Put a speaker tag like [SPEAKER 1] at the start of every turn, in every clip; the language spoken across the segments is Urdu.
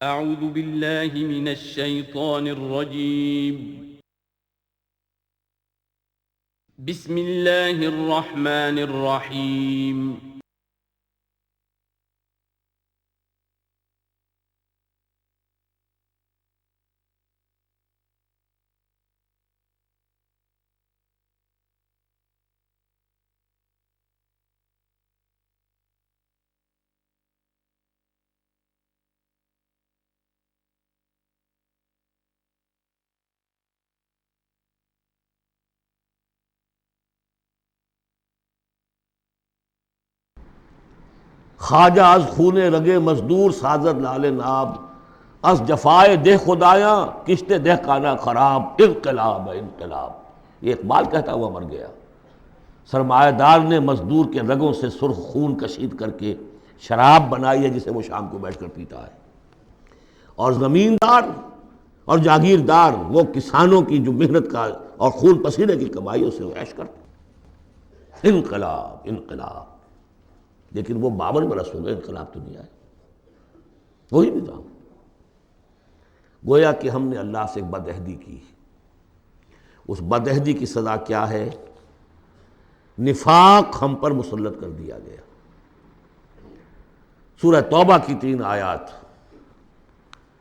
[SPEAKER 1] اعوذ باللہ من الشیطان الرجیم بسم اللہ الرحمن الرحیم
[SPEAKER 2] خواجہ از خون رگے مزدور سازد لال ناب، از جفائے دہ خدایاں کشت دہ کانا خراب، انقلاب ہے انقلاب۔ یہ اقبال کہتا ہوا مر گیا۔ سرمایہ دار نے مزدور کے رگوں سے سرخ خون کشید کر کے شراب بنائی ہے جسے وہ شام کو بیٹھ کر پیتا ہے، اور زمیندار اور جاگیردار وہ کسانوں کی جو محنت کا اور خون پسینے کی کمائیوں سے وہ عیش کرتے۔ انقلاب انقلاب، لیکن وہ 52 برس ہو گئے انقلاب تو نہیں آئے، وہی نظام۔ گویا کہ ہم نے اللہ سے بدعہدی کی، اس بدعہدی کی سزا کیا ہے؟ نفاق ہم پر مسلط کر دیا گیا۔ سورہ توبہ کی 3 آیات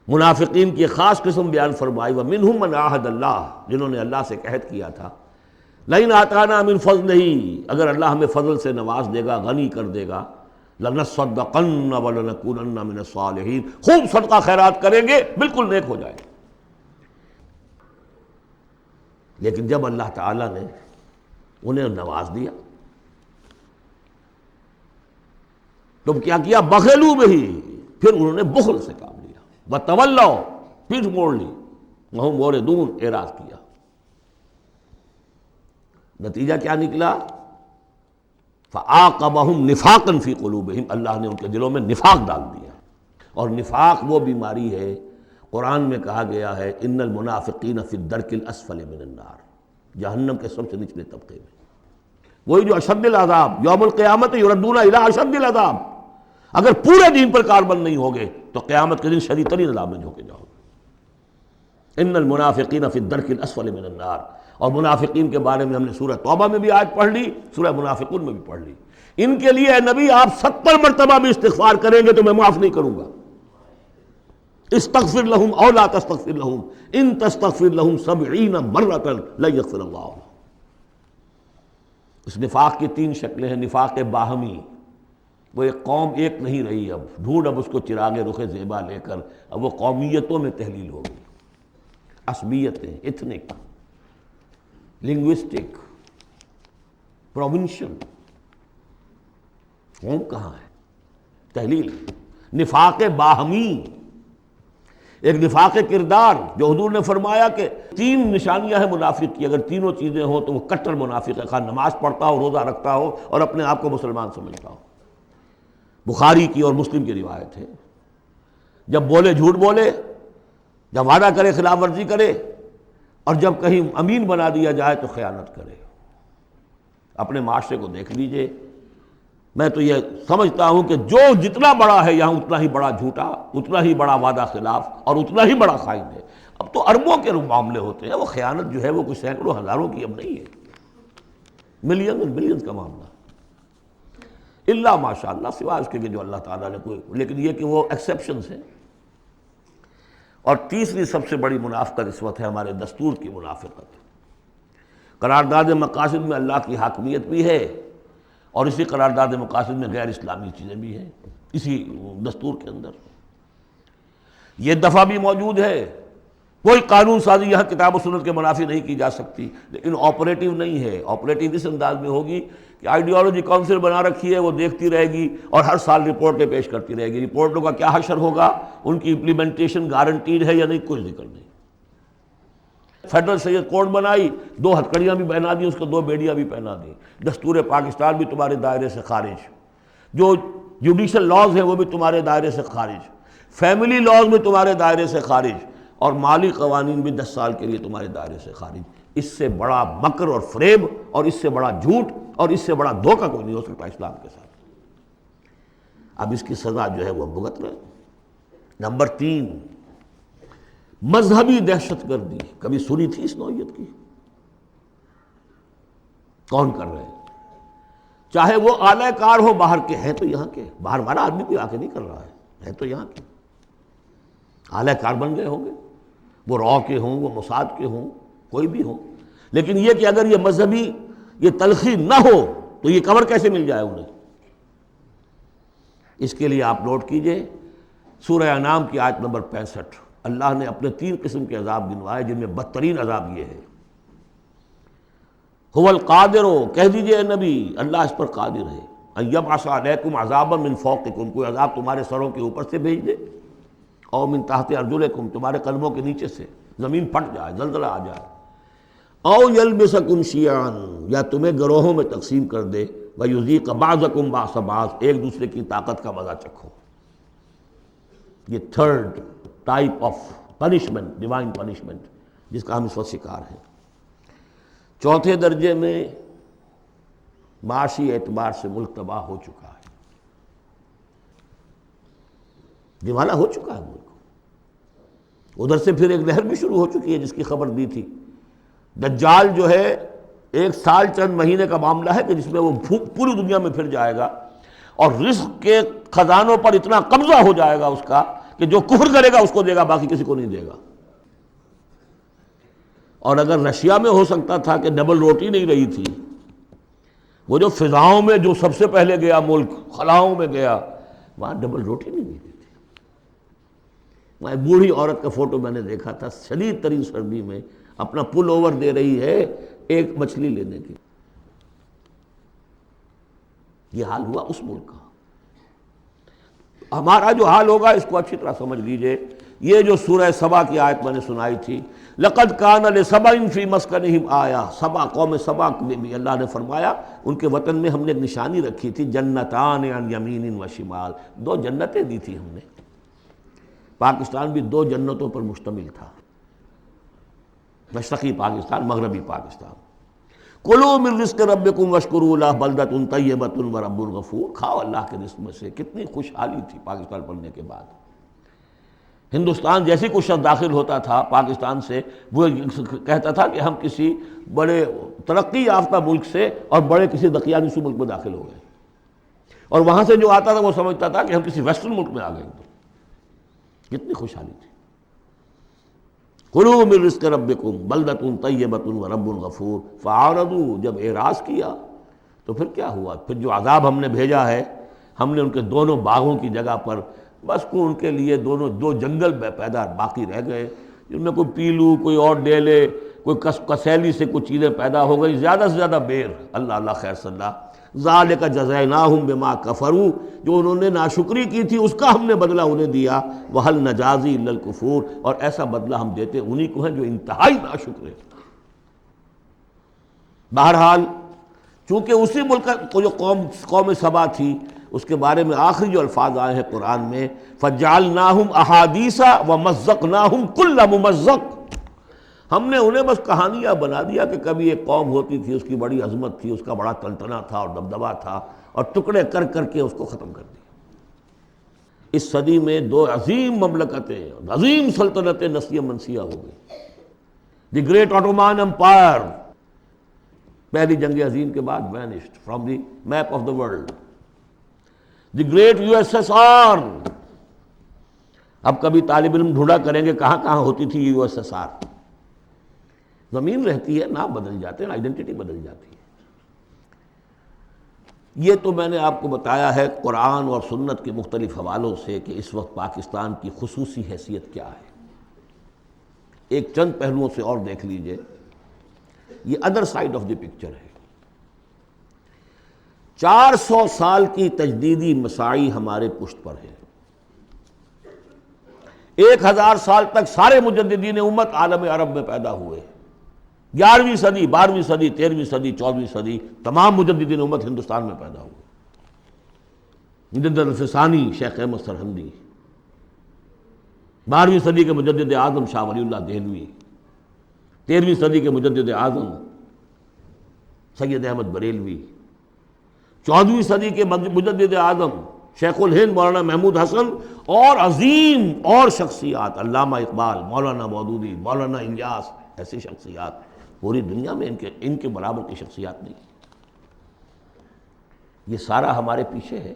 [SPEAKER 2] منافقین کی ایک خاص قسم بیان فرمائی، وَمِنْهُمْ مَنْ عَاهَدَ اللَّهُ، جنہوں نے اللہ سے عہد کیا تھا، لَئِنْ آتَانَا مِنْ فَضْلِهِ، اگر اللہ ہمیں فضل سے نواز دے گا، غنی کر دے گا، لَنَصَّدَّقَنَّ وَلَنَكُونَنَّ مِنَ الصَّالِحِينَ، خوب صدقہ خیرات کریں گے، بالکل نیک ہو جائیں گے۔ لیکن جب اللہ تعالیٰ نے انہیں نواز دیا تو کیا کیا؟ بخلوا بہ، پھر انہوں نے بخل سے کام لیا، وتولوا، پیٹھ موڑ لی، وہم موردون، اعراض کیا۔ نتیجہ کیا نکلا؟ فَعَاقَبَهُمْ نِفَاقًا فِي قُلُوبِهِمْ، اللہ نے ان کے دلوں میں نفاق ڈال دیا۔ اور نفاق وہ بیماری ہے، قرآن میں کہا گیا ہے ان المنافقین فی الدرک الاسفل من النار، جہنم کے سب سے نچلے طبقے میں، وہی جو اشد العذاب، یوم القیامت یردون الی اشد العذاب، اگر پورے دین پر کاربند نہیں ہوگے تو قیامت کے دن شدید ترین عذاب میں جھونکے جاؤ گے۔ ان المنافقین فی الدرک الاسفل من النار، اور منافقین کے بارے میں ہم نے سورہ توبہ میں بھی آیت پڑھ لی، سورہ منافقون میں بھی پڑھ لی۔ ان کے لیے اے نبی آپ 70 مرتبہ بھی استغفار کریں گے تو میں معاف نہیں کروں گا۔ استغفر لہم او لا تستغفر لہم ان تستغفر لہم 70 مرۃ لن یغفر اللہ لہم۔ اس نفاق کی 3 شکلیں ہیں۔ نفاق باہمی، وہ ایک قوم ایک نہیں رہی، اب ڈھونڈ اب اس کو چراغ رخ زیبا لے کر، اب وہ قومیتوں میں تحلیل ہو گئی، عصبیتیں، ایتھنک، لنگوسٹک، پروونشل، قوم کہاں ہے؟ تحلیل۔ نفاق باہمی، ایک نفاق کردار، جو حضور نے فرمایا کہ 3 نشانیاں ہیں منافق کی، اگر تینوں چیزیں ہوں تو وہ کٹر منافق ہے، خواہ نماز پڑھتا ہو، روزہ رکھتا ہو اور اپنے آپ کو مسلمان سمجھتا ہو۔ بخاری کی اور مسلم کی روایت ہے، جب بولے جھوٹ بولے، جب وعدہ کرے خلاف ورزی کرے، اور جب کہیں امین بنا دیا جائے تو خیانت کرے۔ اپنے معاشرے کو دیکھ لیجئے، میں تو یہ سمجھتا ہوں کہ جو جتنا بڑا ہے یہاں اتنا ہی بڑا جھوٹا، اتنا ہی بڑا وعدہ خلاف اور اتنا ہی بڑا خائن ہے۔ اب تو اربوں کے معاملے ہوتے ہیں، وہ خیانت جو ہے وہ کچھ سینکڑوں ہزاروں کی اب نہیں ہے، ملین اور بلینز کا معاملہ، اللہ ماشاء اللہ، سوائے اس کے کہ جو اللہ تعالیٰ نے کوئی، لیکن یہ کہ وہ ایکسیپشنز ہیں۔ اور تیسری سب سے بڑی منافقت اس وقت ہے ہمارے دستور کی منافقت۔ قرارداد مقاصد میں اللہ کی حاکمیت بھی ہے، اور اسی قرارداد مقاصد میں غیر اسلامی چیزیں بھی ہیں، اسی دستور کے اندر یہ دفعہ بھی موجود ہے۔ کوئی قانون سازی یہاں کتاب و سنت کے منافی نہیں کی جا سکتی، لیکن آپریٹو نہیں ہے۔ آپریٹو اس انداز میں ہوگی کہ آئیڈیالوجی کونسل بنا رکھی ہے، وہ دیکھتی رہے گی اور ہر سال رپورٹیں پیش کرتی رہے گی۔ رپورٹوں کا کیا حشر ہوگا، ان کی امپلیمنٹیشن گارنٹیڈ ہے یا نہیں، کوئی ذکر نہیں۔ فیڈرل سید کوڈ بنائی، 2 ہتھکڑیاں بھی پہنا دی، اس کو 2 بیڑیاں بھی پہنا دی۔ دستور پاکستان بھی تمہارے دائرے سے خارج، جو جوڈیشل لاز ہیں وہ بھی تمہارے دائرے سے خارج، فیملی لاز بھی تمہارے دائرے سے خارج، اور مالی قوانین بھی 10 سال کے لیے تمہارے دائرے سے خارج۔ اس سے بڑا مکر اور فریب اور اس سے بڑا جھوٹ اور اس سے بڑا دھوکہ کوئی نہیں ہو سکتا اسلام کے ساتھ۔ اب اس کی سزا جو ہے وہ بھگت رہے۔ نمبر 3، مذہبی دہشت گردی. کبھی سنی تھی اس نوعیت کی؟ کون کر رہے ہیں؟ چاہے وہ اعلی کار ہو باہر کے، ہیں تو یہاں کے، باہر والا آدمی کوئی آ کے نہیں کر رہا ہے تو یہاں کے اعلی کار بن گئے ہوں گے، وہ را کے ہوں، وہ موساد کے ہوں، کوئی بھی ہوں. لیکن یہ کہ اگر یہ مذہبی یہ تلخی نہ ہو تو یہ کور کیسے مل جائے انہیں؟ اس کے لیے آپ نوٹ کیجئے سورہ انعام کی آیت نمبر 65. اللہ نے اپنے 3 قسم کے عذاب گنوائے، جن میں بدترین عذاب یہ ہے. هو القادر، کہہ دیجئے اے نبی اللہ اس پر قادر ہے، ان یبعث علیکم عذابا من فوقکم، کوئی عذاب تمہارے سروں کے اوپر سے بھیج دے، او من تحت ارجلکم، تمہارے قدموں کے نیچے سے زمین پھٹ جائے، زلزلہ آ جائے، او یلبسکم شیعا، یا تمہیں گروہوں میں تقسیم کر دے، ویذیق بعضکم بعض بعض، ایک دوسرے کی طاقت کا مزہ چکھو. یہ 3rd type of punishment, divine punishment, جس کا ہم اس وقت شکار ہیں. 4تھے درجے میں معاشی اعتبار سے ملک تباہ ہو چکا ہے، دیوانہ ہو چکا ہے ملک. ادھر سے پھر ایک لہر بھی شروع ہو چکی ہے جس کی خبر دی تھی. دجال جو ہے 1 سال چند مہینے کا معاملہ ہے کہ جس میں وہ پوری دنیا میں پھر جائے گا، اور رزق کے خزانوں پر اتنا قبضہ ہو جائے گا اس کا کہ جو کفر کرے گا اس کو دے گا، باقی کسی کو نہیں دے گا. اور اگر رشیا میں ہو سکتا تھا کہ ڈبل روٹی نہیں رہی تھی، وہ جو فضاؤں میں جو سب سے پہلے گیا ملک، خلاؤں میں گیا، وہاں ڈبل روٹی نہیں ملتی تھی. وہاں ایک بوڑھی عورت کا فوٹو میں نے دیکھا تھا، شدید ترین سردی میں اپنا پل اوور دے رہی ہے ایک مچھلی لینے کی. یہ حال ہوا اس ملک کا. ہمارا جو حال ہوگا اس کو اچھی طرح سمجھ لیجئے. یہ جو سورہ سبا کی آیت میں نے سنائی تھی، لَقَدْ كَانَ لِسَبَإٍ فِي مَسْكَنِهِمْ آیَةٌ، سبا قوم سبا میں بھی اللہ نے فرمایا ان کے وطن میں ہم نے ایک نشانی رکھی تھی، جنتان عن یمین و شمال، 2 جنتیں دی تھی ہم نے. پاکستان بھی 2 جنتوں پر مشتمل تھا، مشرقی پاکستان، مغربی پاکستان. کلوا من رزق ربکم واشکروا لہ بلدۃ طیبۃ ورب غفور، کھاؤ اللہ کے رزق میں سے. کتنی خوشحالی تھی پاکستان بننے کے بعد. ہندوستان جیسے کوئی شخص داخل ہوتا تھا پاکستان سے، وہ کہتا تھا کہ ہم کسی بڑے ترقی یافتہ ملک سے اور بڑے کسی دقیانوسی ملک میں داخل ہو گئے، اور وہاں سے جو آتا تھا وہ سمجھتا تھا کہ ہم کسی ویسٹرن ملک میں آ گئے. کتنی خوشحالی تھی. کلوا من رزق ربکم بلدۃ طیبۃ ورب غفور فاعرضوا، جب اعراض کیا تو پھر کیا ہوا؟ پھر جو عذاب ہم نے بھیجا ہے، ہم نے ان کے دونوں باغوں کی جگہ پر بس کو ان کے لیے 2 جنگل پیدا باقی رہ گئے، جن میں کوئی پیلو، کوئی اور ڈیلے، کوئی کسیلی سے کچھ چیزیں پیدا ہو گئی، زیادہ سے زیادہ بیر. اللہ اللہ خیر صلی اللہ. ذالک جزیناہم بما کفروا، جو انہوں نے ناشکری کی تھی اس کا ہم نے بدلہ انہیں دیا. وہل نجازی الا الکفور، اور ایسا بدلہ ہم دیتے انہی کو ہیں جو انتہائی ناشکر ہیں. بہرحال چونکہ اسی ملک کو جو قوم سبا تھی، اس کے بارے میں آخری جو الفاظ آئے ہیں قرآن میں، فَجَعَلْنَاهُمْ أَحَادِيثَ وَمَزَّقْنَاهُمْ كُلَّ مُمَزَّقٍ، ہم نے انہیں بس کہانیاں بنا دیا کہ کبھی ایک قوم ہوتی تھی، اس کی بڑی عظمت تھی، اس کا بڑا تنتنا تھا اور دبدبا تھا، اور ٹکڑے کر کر کے اس کو ختم کر دیا. اس صدی میں 2 عظیم مملکتیں، عظیم سلطنتیں نسیہ منسیہ ہو گئی. دی گریٹ آٹومان امپائر، پہلی جنگ عظیم کے بعد vanished from the map of the world. The great USSR، اب کبھی طالب علم ڈھونڈا کریں گے کہاں کہاں ہوتی تھی USSR. زمین رہتی ہے، نام بدل جاتے ہیں، آئیڈینٹی بدل جاتی ہے. یہ تو میں نے آپ کو بتایا ہے قرآن اور سنت کے مختلف حوالوں سے کہ اس وقت پاکستان کی خصوصی حیثیت کیا ہے. ایک چند پہلوؤں سے اور دیکھ لیجئے. یہ other side of the picture ہے. 400 سال کی تجدیدی مساعی ہمارے پشت پر ہے. 1000 سال تک سارے مجددین امت عالم عرب میں پیدا ہوئے. 11ویں صدی، 12ویں صدی، 13ویں صدی، 14ویں صدی تمام مجددین امت ہندوستان میں پیدا ہوئے. مجدد الفسانی شیخ احمد سرہندی، 12ویں صدی کے مجدد اعظم شاہ ولی اللہ دہلوی، 13ویں صدی کے مجدد اعظم سید احمد بریلوی، 14ویں صدی کے مجدد اعظم شیخ الہند مولانا محمود حسن اور عظیم اور شخصیات، علامہ اقبال، مولانا مودودی، مولانا الیاس، ایسی شخصیات پوری دنیا میں ان کے برابر کی شخصیات نہیں۔ یہ سارا ہمارے پیچھے ہے۔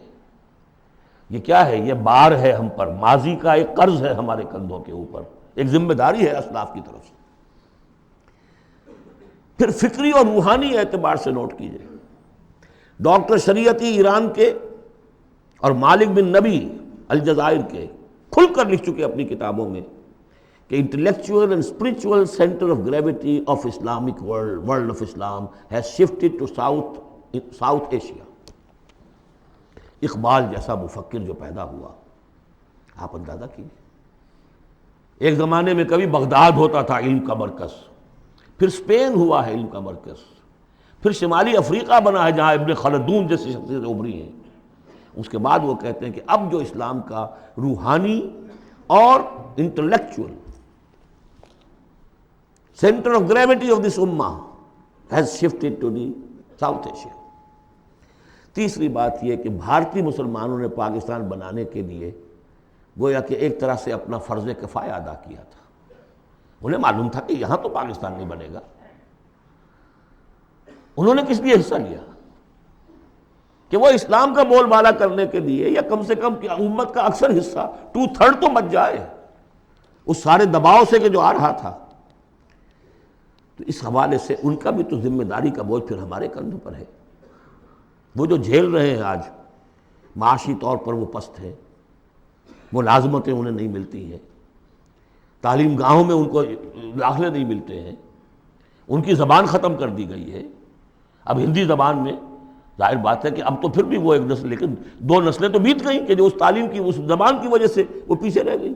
[SPEAKER 2] یہ کیا ہے؟ یہ بار ہے ہم پر، ماضی کا ایک قرض ہے ہمارے کندھوں کے اوپر، ایک ذمہ داری ہے اسلاف کی طرف سے۔ پھر فکری اور روحانی اعتبار سے نوٹ کیجئے، ڈاکٹر شریعتی ایران کے اور مالک بن نبی الجزائر کے کھل کر لکھ چکے اپنی کتابوں میں کہ intellectual and spiritual centre of gravity of Islamic world of اسلام has shifted to South Asia. Iqbal جیسا مفکر جو پیدا ہوا، آپ اندازہ کیجیے، ایک زمانے میں کبھی بغداد ہوتا تھا علم کا مرکز، پھر اسپین ہوا ہے علم کا مرکز، پھر شمالی افریقہ بنا ہے جہاں ابن خلدون جیسی شخصیتیں ابھری ہیں۔ اس کے بعد وہ کہتے ہیں کہ اب جو اسلام کا روحانی اور intellectual centre of gravity of this امہ has shifted to the South Asia. تیسری بات یہ کہ بھارتی مسلمانوں نے پاکستان بنانے کے لیے گویا کہ ایک طرح سے اپنا فرض کفایہ ادا کیا تھا۔ انہیں معلوم تھا کہ یہاں تو پاکستان نہیں بنے گا۔ انہوں نے کس لیے حصہ لیا؟ کہ وہ اسلام کا بول بالا کرنے کے لیے، یا کم سے کم کہ امت کا اکثر حصہ 2/3 تو بچ جائے اس سارے دباؤ سے کہ جو آ رہا تھا۔ تو اس حوالے سے ان کا بھی تو ذمہ داری کا بوجھ پھر ہمارے کندھوں پر ہے۔ وہ جو جھیل رہے ہیں آج، معاشی طور پر وہ پست ہیں، ملازمتیں انہیں نہیں ملتی ہیں، تعلیم گاہوں میں ان کو داخلے نہیں ملتے ہیں، ان کی زبان ختم کر دی گئی ہے۔ اب ہندی زبان میں ظاہر بات ہے کہ اب تو پھر بھی وہ ایک نسل، لیکن 2 نسلیں تو بیت گئیں کہ جو اس تعلیم کی، اس زبان کی وجہ سے وہ پیچھے رہ گئی۔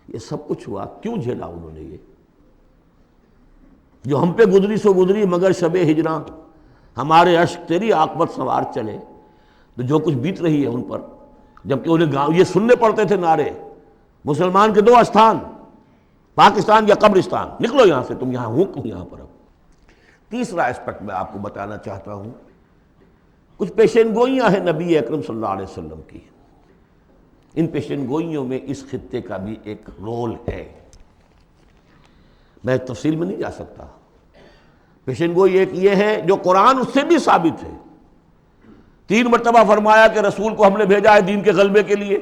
[SPEAKER 2] یہ سب کچھ ہوا، کیوں جھیلا انہوں نے؟ یہ جو ہم پہ گزری سو گزری مگر شب ہجراں، ہمارے اشک تیری عاقبت سوار چلے، تو جو کچھ بیت رہی ہے ان پر، جبکہ انہیں یہ سننے پڑتے تھے نعرے، مسلمان کے 2 استھان، پاکستان یا قبرستان، نکلو یہاں سے، تم یہاں ہو یہاں پر۔ اب تیسرا اسپیکٹ میں آپ کو بتانا چاہتا ہوں، کچھ پیشین گوئیاں ہیں نبی اکرم صلی اللہ علیہ وسلم کی۔ ان پیشین گوئیوں میں اس خطے کا بھی ایک رول ہے، میں تفصیل میں نہیں جا سکتا۔ پیشین گوئی ایک یہ ہے جو قرآن اس سے بھی ثابت ہے، 3 مرتبہ فرمایا کہ رسول کو ہم نے بھیجا ہے دین کے غلبے کے لیے،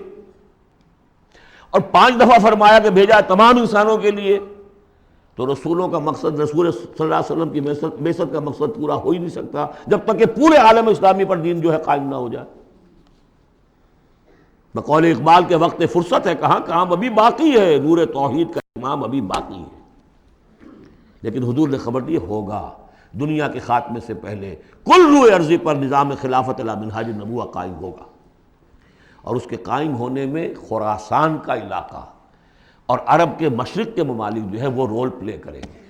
[SPEAKER 2] اور 5 دفعہ فرمایا کہ بھیجا ہے تمام انسانوں کے لیے۔ تو رسولوں کا مقصد، رسول صلی اللہ علیہ وسلم کی بعثت کا مقصد پورا ہو ہی نہیں سکتا جب تک کہ پورے عالم اسلامی پر دین جو ہے قائم نہ ہو جائے۔ بقول اقبال کے وقت فرصت ہے کہاں، کام ابھی باقی ہے، نور توحید کا امام ابھی باقی ہے۔ لیکن حضور نے خبر دی ہوگا، دنیا کے خاتمے سے پہلے کل روئے ارضی پر نظام خلافت علی منہاج النبوہ قائم ہوگا، اور اس کے قائم ہونے میں خراسان کا علاقہ اور عرب کے مشرق کے ممالک جو ہے وہ رول پلے کریں گے۔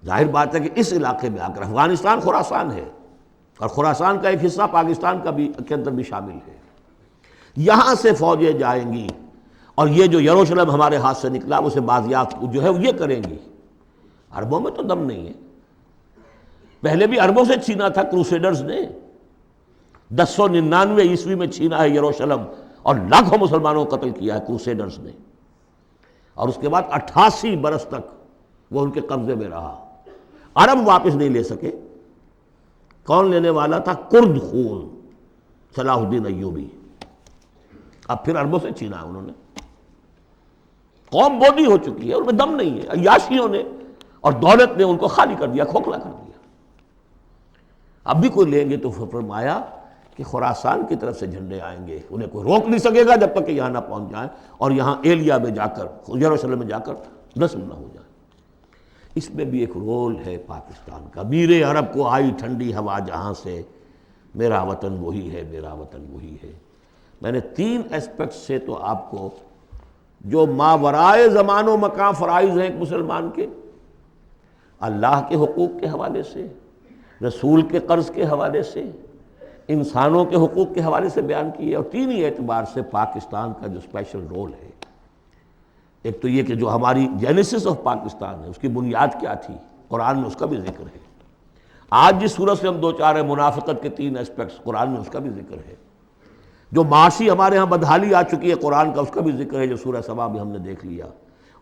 [SPEAKER 2] ظاہر بات ہے کہ اس علاقے میں آ کر افغانستان خراسان ہے، اور خراسان کا ایک حصہ پاکستان کا بھی کے اندر بھی شامل ہے۔ یہاں سے فوجیں جائیں گی، اور یہ جو یروشلم ہمارے ہاتھ سے نکلا اسے بازیافت جو ہے یہ کریں گی۔ عربوں میں تو دم نہیں ہے، پہلے بھی عربوں سے چھینا تھا کروسیڈرز نے، 1099 عیسوی میں چھینا ہے یروشلم، اور لاکھوں مسلمانوں کو قتل کیا ہے کروسیڈرز نے، اور اس کے بعد 88 برس تک وہ ان کے قبضے میں رہا۔ عرب واپس نہیں لے سکے، کون لینے والا تھا؟ کرد خون، صلاح الدین ایوبی۔ اب پھر عربوں سے چھینا ہے انہوں نے۔ قوم بودی ہو چکی ہے، ان میں دم نہیں ہے، عیاشیوں نے اور دولت نے ان کو خالی کر دیا، کھوکھلا کر دیا۔ اب بھی کوئی لیں گے تو فرمایا کہ خراسان کی طرف سے جھنڈے آئیں گے، انہیں کوئی روک نہیں سکے گا جب تک کہ یہاں نہ پہنچ جائیں، اور یہاں ایلیا میں جا کر، یروشلم میں جا کر نصب نہ ہو جائیں۔ اس میں بھی ایک رول ہے پاکستان کا۔ میر عرب کو آئی ٹھنڈی ہوا جہاں سے، میرا وطن وہی ہے، میرا وطن وہی ہے۔ میں نے 3 اسپیکٹ سے تو آپ کو جو ماورائے زمان و مکان فرائض ہیں ایک مسلمان کے، اللہ کے حقوق کے حوالے سے، رسول کے قرض کے حوالے سے، انسانوں کے حقوق کے حوالے سے بیان کی ہے، اور 3 ہی اعتبار سے پاکستان کا جو اسپیشل رول ہے۔ ایک تو یہ کہ جو ہماری جینیسس آف پاکستان ہے، اس کی بنیاد کیا تھی، قرآن میں اس کا بھی ذکر ہے۔ آج جس صورت سے ہم دو چار ہیں، منافقت کے 3 اسپیکٹس، قرآن میں اس کا بھی ذکر ہے۔ جو معاشی ہمارے ہاں بدحالی آ چکی ہے قرآن کا، اس کا بھی ذکر ہے جو سورہ سبا میں ہم نے دیکھ لیا۔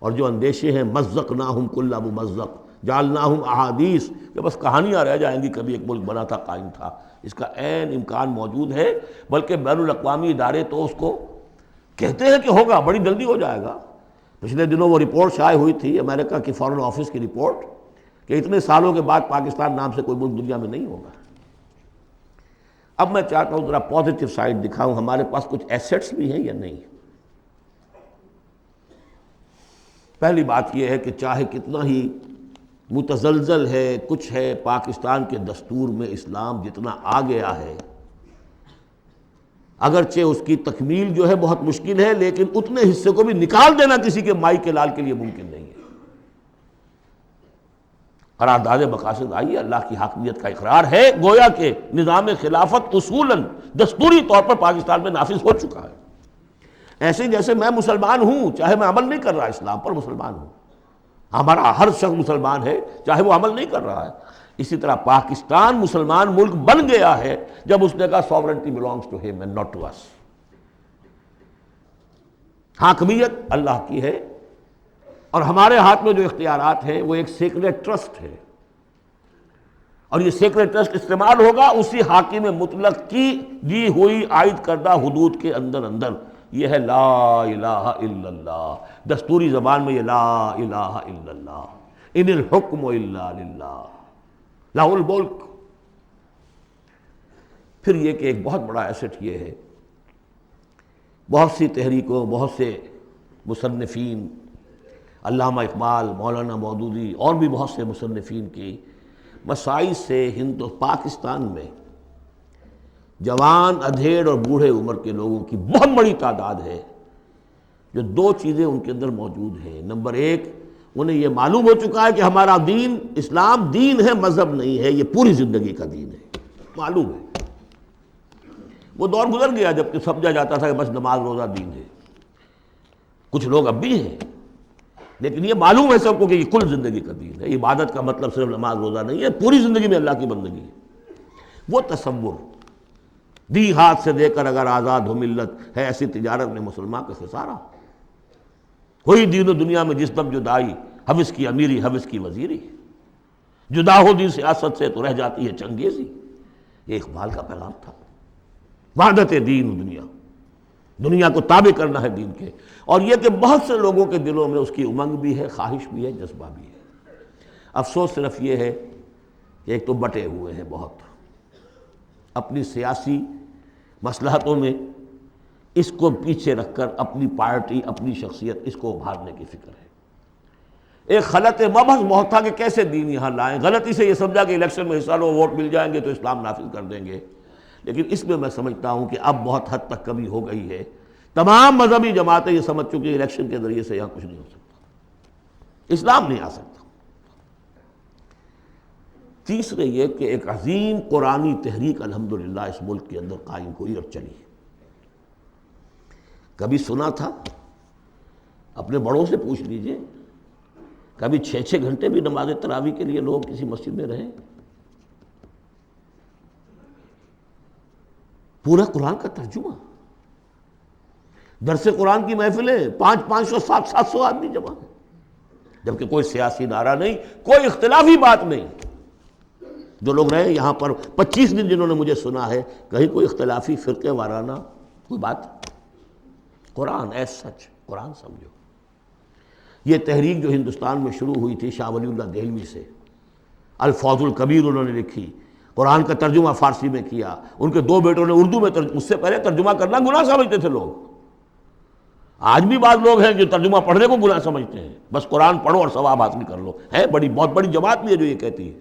[SPEAKER 2] اور جو اندیشے ہیں، مزقناہم کل ممزق جعلناہم احادیث، کہ بس کہانیاں رہ جائیں گی، کبھی ایک ملک بنا تھا، قائم تھا، اس کا عین امکان موجود ہے، بلکہ بین الاقوامی ادارے تو اس کو کہتے ہیں کہ ہوگا، بڑی جلدی ہو جائے گا۔ پچھلے دنوں وہ رپورٹ شائع ہوئی تھی امریکہ کی فارن آفس کی رپورٹ، کہ اتنے سالوں کے بعد پاکستان نام سے کوئی ملک دنیا میں نہیں ہوگا۔ اب میں چاہتا ہوں ذرا پازیٹیو سائڈ دکھاؤں، ہمارے پاس کچھ ایسٹس بھی ہیں یا نہیں۔ پہلی بات یہ ہے کہ چاہے کتنا ہی متزلزل ہے، کچھ ہے، پاکستان کے دستور میں اسلام جتنا آ گیا ہے، اگرچہ اس کی تکمیل جو ہے بہت مشکل ہے، لیکن اتنے حصے کو بھی نکال دینا کسی کے مائی کے لال کے لیے ممکن نہیں ہے۔ قرارداد مقاصد آئی ہے، اللہ کی حاکمیت کا اقرار ہے، گویا کہ نظام خلافت اصولاً دستوری طور پر پاکستان میں نافذ ہو چکا ہے۔ ایسے جیسے میں مسلمان ہوں، چاہے میں عمل نہیں کر رہا اسلام پر، مسلمان ہوں، ہمارا ہر شخص مسلمان ہے چاہے وہ عمل نہیں کر رہا ہے، اسی طرح پاکستان مسلمان ملک بن گیا ہے جب اس نے کہا sovereignty belongs to him and not to us۔ حاکمیت اللہ کی ہے، اور ہمارے ہاتھ میں جو اختیارات ہیں وہ ایک سیکریٹ ٹرسٹ ہے، اور یہ سیکریٹ ٹرسٹ استعمال ہوگا اسی حاکم مطلق کی دی ہوئی عائد کردہ حدود کے اندر۔ یہ ہے لا الہ الا اللہ، دستوری زبان میں یہ لا الہ الا اللہ، ان الحکم الا للہ لہ الملک۔ پھر یہ کہ ایک بہت بڑا ایسٹ یہ ہے، بہت سی تحریکوں، بہت سے مصنفین، علامہ اقبال، مولانا مودودی اور بھی بہت سے مصنفین کی مسائل سے پاکستان میں جوان، ادھیڑ اور بوڑھے عمر کے لوگوں کی بہت بڑی تعداد ہے جو 2 چیزیں ان کے اندر موجود ہیں۔ نمبر 1، انہیں یہ معلوم ہو چکا ہے کہ ہمارا دین اسلام دین ہے، مذہب نہیں ہے، یہ پوری زندگی کا دین ہے، معلوم ہے۔ وہ دور گزر گیا جب کہ سمجھا جاتا تھا کہ بس نماز روزہ دین ہے، کچھ لوگ اب بھی ہیں، لیکن یہ معلوم ہے سب کو کہ یہ کل زندگی کا دین ہے، عبادت کا مطلب صرف نماز روزہ نہیں ہے، پوری زندگی میں اللہ کی بندگی ہے۔ وہ تصور دی ہاتھ سے دے کر اگر آزاد ہو ملت، ہے ایسی تجارت میں مسلمان کا خسارہ۔ کوئی دین و دنیا میں جس دم جدائی، حوث کی امیری حوث کی وزیری، جدا ہو دین سیاست سے تو رہ جاتی ہے چنگیزی۔ یہ اقبال کا پیغام تھا، وحدت دین و دنیا، دنیا کو تابع کرنا ہے دین کے۔ اور یہ کہ بہت سے لوگوں کے دلوں میں اس کی امنگ بھی ہے، خواہش بھی ہے، جذبہ بھی ہے۔ افسوس صرف یہ ہے کہ ایک تو بٹے ہوئے ہیں بہت، اپنی سیاسی مصلحتوں میں اس کو پیچھے رکھ کر اپنی پارٹی، اپنی شخصیت، اس کو ابھارنے کی فکر ہے۔ ایک خلط مبحث بہت تھا کہ کیسے دین یہاں لائیں، غلطی سے یہ سمجھا کہ الیکشن میں حصہ لو، ووٹ مل جائیں گے تو اسلام نافذ کر دیں گے، لیکن اس میں سمجھتا ہوں کہ اب بہت حد تک کمی ہو گئی ہے۔ تمام مذہبی جماعتیں یہ سمجھ چکی الیکشن کے ذریعے سے یہاں کچھ نہیں ہو سکتا، اسلام نہیں آ سکتا۔ تیسرے یہ کہ ایک عظیم قرآنی تحریک الحمدللہ اس ملک کے اندر قائم ہوئی اور چلی۔ کبھی سنا تھا؟ اپنے بڑوں سے پوچھ لیجئے، کبھی 6 گھنٹے بھی نماز تراویح کے لیے لوگ کسی مسجد میں رہے؟ پورا قرآن کا ترجمہ، درس قرآن کی محفلیں، 500 700 آدمی جمع ہیں، جبکہ کوئی سیاسی نعرہ نہیں، کوئی اختلافی بات نہیں۔ جو لوگ رہے یہاں پر 25 دن، جنہوں نے مجھے سنا ہے، کہیں کوئی اختلافی فرقے وارانہ کوئی بات؟ قرآن ایز سچ، قرآن سمجھو۔ یہ تحریک جو ہندوستان میں شروع ہوئی تھی شاہ ولی اللہ دہلوی سے، الفوز الکبیر انہوں نے لکھی، قرآن کا ترجمہ فارسی میں کیا، ان کے 2 بیٹوں نے اردو میں اس سے پہلے ترجمہ کرنا گناہ سمجھتے تھے لوگ۔ آج بھی بعض لوگ ہیں جو ترجمہ پڑھنے کو گناہ سمجھتے ہیں، بس قرآن پڑھو اور ثواب حاصل کر لو۔ ہے بہت بڑی جماعت بھی ہے جو یہ کہتی ہے۔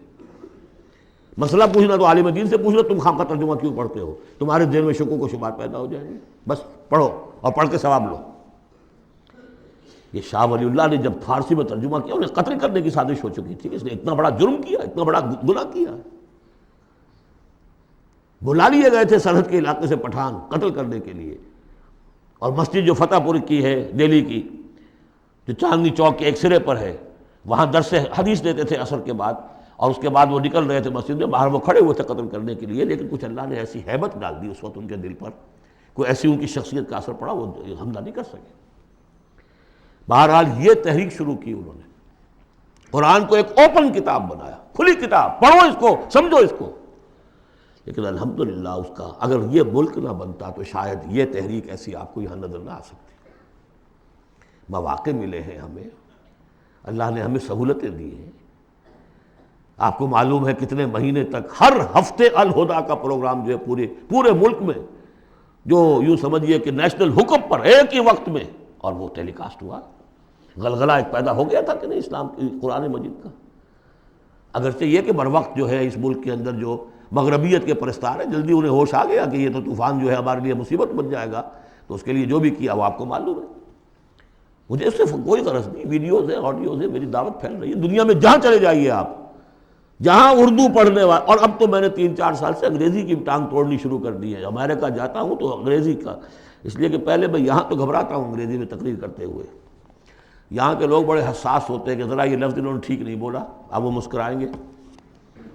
[SPEAKER 2] مسئلہ پوچھنا تو عالم دین سے پوچھ لو، تم خام کا ترجمہ کیوں پڑھتے ہو؟ تمہارے دل میں شکوک و شبہات پیدا ہو جائیں گے، بس پڑھو اور پڑھ کے ثواب لو۔ یہ شاہ ولی اللہ نے جب فارسی میں ترجمہ کیا، انہیں قتل کرنے کی سازش ہو چکی تھی، اس نے اتنا بڑا جرم کیا، اتنا بڑا گناہ کیا۔ بلا لیے گئے تھے سرحد کے علاقے سے پٹھان قتل کرنے کے لیے، اور مسجد جو فتح پور کی ہے دہلی کی، جو چاندنی چوک کے ایک سرے پر ہے، وہاں درس حدیث دیتے تھے عصر کے بعد، اور اس کے بعد وہ نکل رہے تھے مسجد میں، باہر وہ کھڑے ہوئے تھے قتل کرنے کے لیے، لیکن کچھ اللہ نے ایسی ہیبت ڈال دی اس وقت ان کے دل پر، کوئی ایسی ان کی شخصیت کا اثر پڑا، وہ حملہ نہیں کر سکے۔ بہرحال یہ تحریک شروع کی انہوں نے، قرآن کو ایک اوپن کتاب بنایا، کھلی کتاب، پڑھو اس کو، سمجھو اس کو۔ لیکن الحمدللہ اس کا اگر یہ ملک نہ بنتا تو شاید یہ تحریک ایسی آپ کو یہاں نظر نہ آ سکتی۔ مواقع ملے ہیں ہمیں، اللہ نے ہمیں سہولتیں دی ہیں۔ آپ کو معلوم ہے کتنے مہینے تک ہر ہفتے الہدیٰ کا پروگرام جو ہے پورے ملک میں، جو یوں سمجھیے کہ نیشنل حکم پر ایک ہی وقت میں، اور وہ ٹیلی کاسٹ ہوا۔ غلغلہ ایک پیدا ہو گیا تھا کہ نہیں اسلام کی قرآن مجید کا، اگرچہ یہ کہ بر وقت جو ہے اس ملک کے اندر جو مغربیت کے پرستار ہیں جلدی انہیں ہوش آ گیا کہ یہ تو طوفان جو ہے ہمارے لیے مصیبت بن جائے گا، تو اس کے لیے جو بھی کیا وہ آپ کو معلوم ہے۔ مجھے اس سے کوئی غرض نہیں، ویڈیوز ہیں، آڈیوز ہیں، میری دعوت پھیل رہی ہے دنیا میں، جہاں چلے جائیے آپ، جہاں اردو پڑھنے والے، اور اب تو میں نے 3-4 سال سے انگریزی کی ٹانگ توڑنی شروع کر دی ہے۔ امریکہ جاتا ہوں تو انگریزی کا، اس لیے کہ پہلے میں یہاں تو گھبراتا ہوں انگریزی میں تقریر کرتے ہوئے، یہاں کے لوگ بڑے حساس ہوتے ہیں کہ ذرا یہ لفظ انہوں نے ٹھیک نہیں بولا، اب وہ مسکرائیں گے،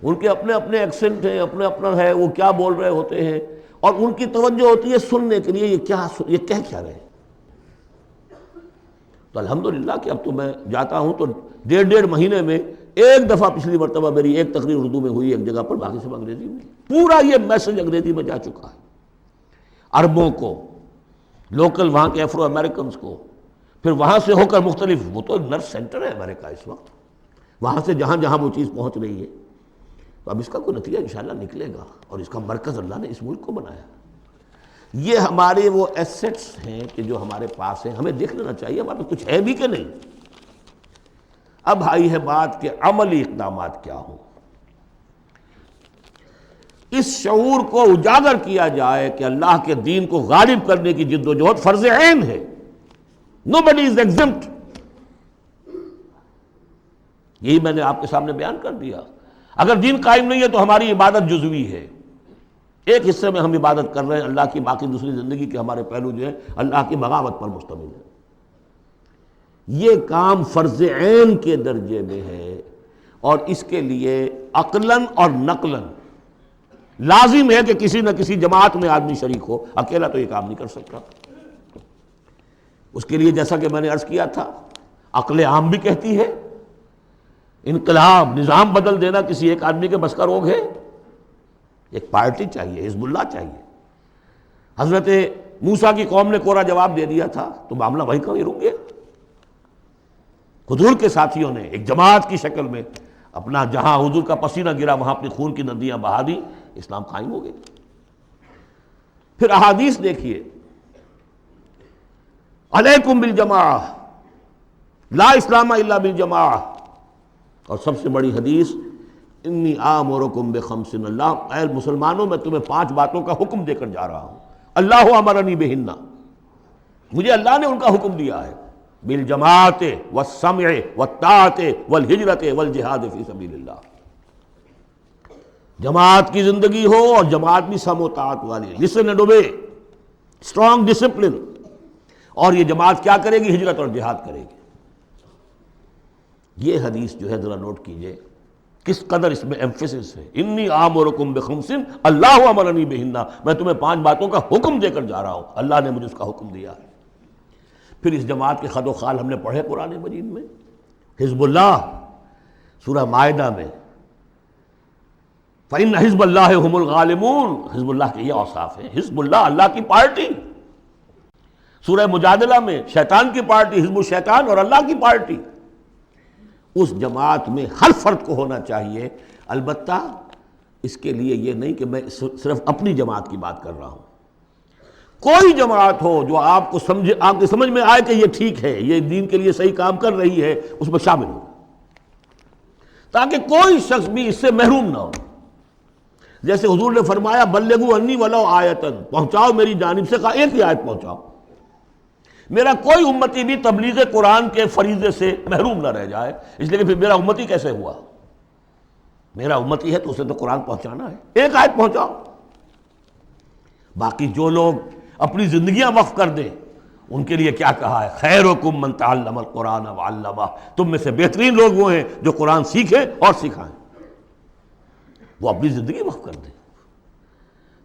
[SPEAKER 2] ان کے اپنے اپنے ایکسنٹ ہیں، اپنا ہے، وہ کیا بول رہے ہوتے ہیں، اور ان کی توجہ ہوتی ہے سننے کے لیے یہ کہہ کیا رہے ہیں۔ تو الحمدللہ کہ اب تو میں جاتا ہوں تو 1.5 مہینے میں ایک دفعہ، پچھلی مرتبہ میری ایک تقریر اردو میں ہوئی ایک جگہ پر، باقی سب انگریزی میں، پورا یہ میسج انگریزی میں جا چکا ہے عربوں کو، لوکل وہاں کے افرو امریکنز کو، پھر وہاں سے ہو کر مختلف، وہ تو نرس سینٹر ہے امریکہ اس وقت، وہاں سے جہاں جہاں وہ چیز پہنچ رہی ہے، تو اب اس کا کوئی نتیجہ انشاءاللہ نکلے گا، اور اس کا مرکز اللہ نے اس ملک کو بنایا۔ یہ ہمارے وہ ایسٹس ہیں کہ جو ہمارے پاس ہیں، ہمیں دیکھ لینا چاہیے ہمارے پاس کچھ ہے بھی کہ نہیں۔ اب آئی ہے بات کہ عملی اقدامات کیا ہوں۔ اس شعور کو اجاگر کیا جائے کہ اللہ کے دین کو غالب کرنے کی جد و جہد فرض عین ہے، nobody is exempt۔ یہی میں نے آپ کے سامنے بیان کر دیا۔ اگر دین قائم نہیں ہے تو ہماری عبادت جزوی ہے، ایک حصے میں ہم عبادت کر رہے ہیں اللہ کی، باقی دوسری زندگی کے ہمارے پہلو جو ہے اللہ کی بغاوت پر مشتمل ہے۔ یہ کام فرض عین کے درجے میں ہے، اور اس کے لیے عقلاً اور نقلاً لازم ہے کہ کسی نہ کسی جماعت میں آدمی شریک ہو، اکیلا تو یہ کام نہیں کر سکتا۔ اس کے لیے جیسا کہ میں نے عرض کیا تھا، عقل عام بھی کہتی ہے انقلاب، نظام بدل دینا کسی ایک آدمی کے بس کا روگ ہے، ایک پارٹی چاہیے، حزب اللہ چاہیے۔ حضرت موسیٰ کی قوم نے کوڑا جواب دے دیا تھا تو معاملہ وہیں کا وہیں رک گیا۔ حضور کے ساتھیوں نے ایک جماعت کی شکل میں اپنا، جہاں حضور کا پسینہ گرا وہاں اپنی خون کی ندیاں بہا دی، اسلام قائم ہو گئی۔ پھر احادیث دیکھیے، علیکم بالجماعہ، لا اسلام الا بالجماعہ، اور سب سے بڑی حدیث انی آمرکم بخمس، اللہ اے مسلمانوں میں تمہیں 5 باتوں کا حکم دے کر جا رہا ہوں، اللہ امرنی بہن، مجھے اللہ نے ان کا حکم دیا ہے، بالجماعت والسمع والطاعت والہجرت والجہاد فی سبیل اللہ، جماعت کی زندگی ہو اور جماعت بھی سم و طاعت والی، listen and obey, strong discipline, اور یہ جماعت کیا کرے گی؟ ہجرت اور جہاد کرے گی۔ یہ حدیث جو ہے ذرا نوٹ کیجئے کس قدر اس میں ایمفیسس ہے، انی آمرکم بخمس اللہ امرنی بہن، میں تمہیں 5 باتوں کا حکم دے کر جا رہا ہوں، اللہ نے مجھے اس کا حکم دیا ہے۔ پھر اس جماعت کے خد و خال ہم نے پڑھے قرآن مجید میں، حزب اللہ سورہ مائدہ میں، فإن حزب اللہ هم الغالبون، حزب اللہ کے یہ اوصاف ہیں، حزب اللہ اللہ کی پارٹی۔ سورہ مجادلہ میں شیطان کی پارٹی، حزب الشیطان، اور اللہ کی پارٹی۔ اس جماعت میں ہر فرد کو ہونا چاہیے، البتہ اس کے لیے یہ نہیں کہ میں صرف اپنی جماعت کی بات کر رہا ہوں، کوئی جماعت ہو جو آپ کو آپ کی سمجھ میں آئے کہ یہ ٹھیک ہے، یہ دین کے لیے صحیح کام کر رہی ہے، اس میں شامل ہو، تاکہ کوئی شخص بھی اس سے محروم نہ ہو۔ جیسے حضور نے فرمایا بلغوا انی ولو آیتن، پہنچاؤ میری جانب سے، کہا ایک ہی آیت پہنچاؤ، میرا کوئی امتی بھی تبلیغ قرآن کے فریضے سے محروم نہ رہ جائے، اس لیے کہ پھر میرا امتی کیسے ہوا؟ میرا امتی ہے تو اسے تو قرآن پہنچانا ہے، ایک آیت پہنچاؤ۔ باقی جو لوگ اپنی زندگیاں وقف کر دیں، ان کے لیے کیا کہا ہے؟ خیرکم من تعلم القرآن وعلمہ، تم میں سے بہترین لوگ وہ ہیں جو قرآن سیکھیں اور سکھائیں۔ وہ اپنی زندگی وقف کر دیں۔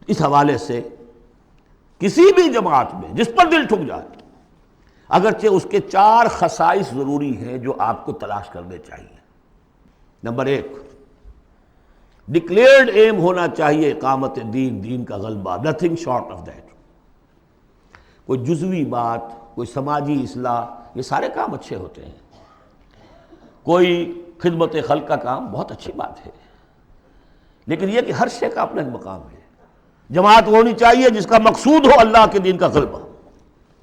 [SPEAKER 2] اس حوالے سے کسی بھی جماعت میں جس پر دل ٹھک جائے، اگرچہ اس کے 4 خصائص ضروری ہیں جو آپ کو تلاش کرنے چاہیے۔ نمبر 1، ڈکلیئرڈ ایم ہونا چاہیے اقامت دین، دین کا غلبہ، نتھنگ شارٹ آف دیٹ۔ کوئی جزوی بات، کوئی سماجی اصلاح، یہ سارے کام اچھے ہوتے ہیں، کوئی خدمت خلق کا کام بہت اچھی بات ہے، لیکن یہ کہ ہر شے کا اپنا ایک مقام ہے۔ جماعت وہ ہونی چاہیے جس کا مقصود ہو اللہ کے دین کا غلبہ،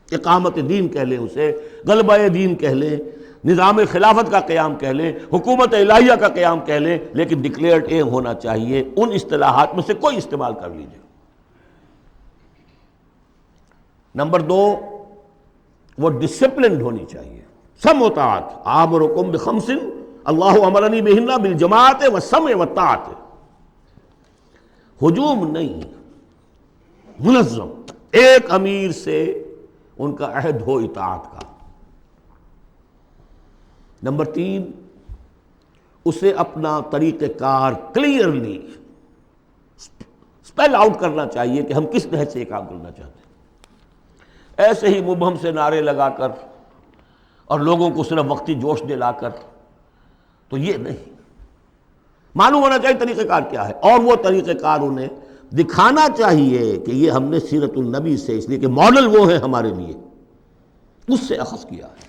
[SPEAKER 2] اقامت دین کہہ لیں اسے، غلبہ دین کہہ لیں، نظام خلافت کا قیام کہہ لیں، حکومت الہیہ کا قیام کہہ لیں، لیکن ڈکلیئرڈ ایم ہونا چاہیے۔ ان اصطلاحات میں سے کوئی استعمال کر لیجیے۔ نمبر 2، وہ ڈسپلنڈ ہونی چاہیے، سم و طاعت، آمرکم بخمس اللہ امرنی بہن بالجماعت والسمع والطاعت، ہجوم نہیں، منظم، ایک امیر سے ان کا عہد ہو اطاعت کا۔ نمبر 3، اسے اپنا طریقہ کار کلیئرلی اسپیل آؤٹ کرنا چاہیے کہ ہم کس نہج سے یہ کام کرنا چاہتے ہیں۔ ایسے ہی مبہم سے نعرے لگا کر اور لوگوں کو صرف وقتی جوش دلا کر تو یہ نہیں، معلوم ہونا چاہیے طریقہ کار کیا ہے، اور وہ طریقہ کار انہیں دکھانا چاہیے کہ یہ ہم نے سیرت النبی سے، اس لیے کہ ماڈل وہ ہیں ہمارے لیے، اس سے اخذ کیا ہے۔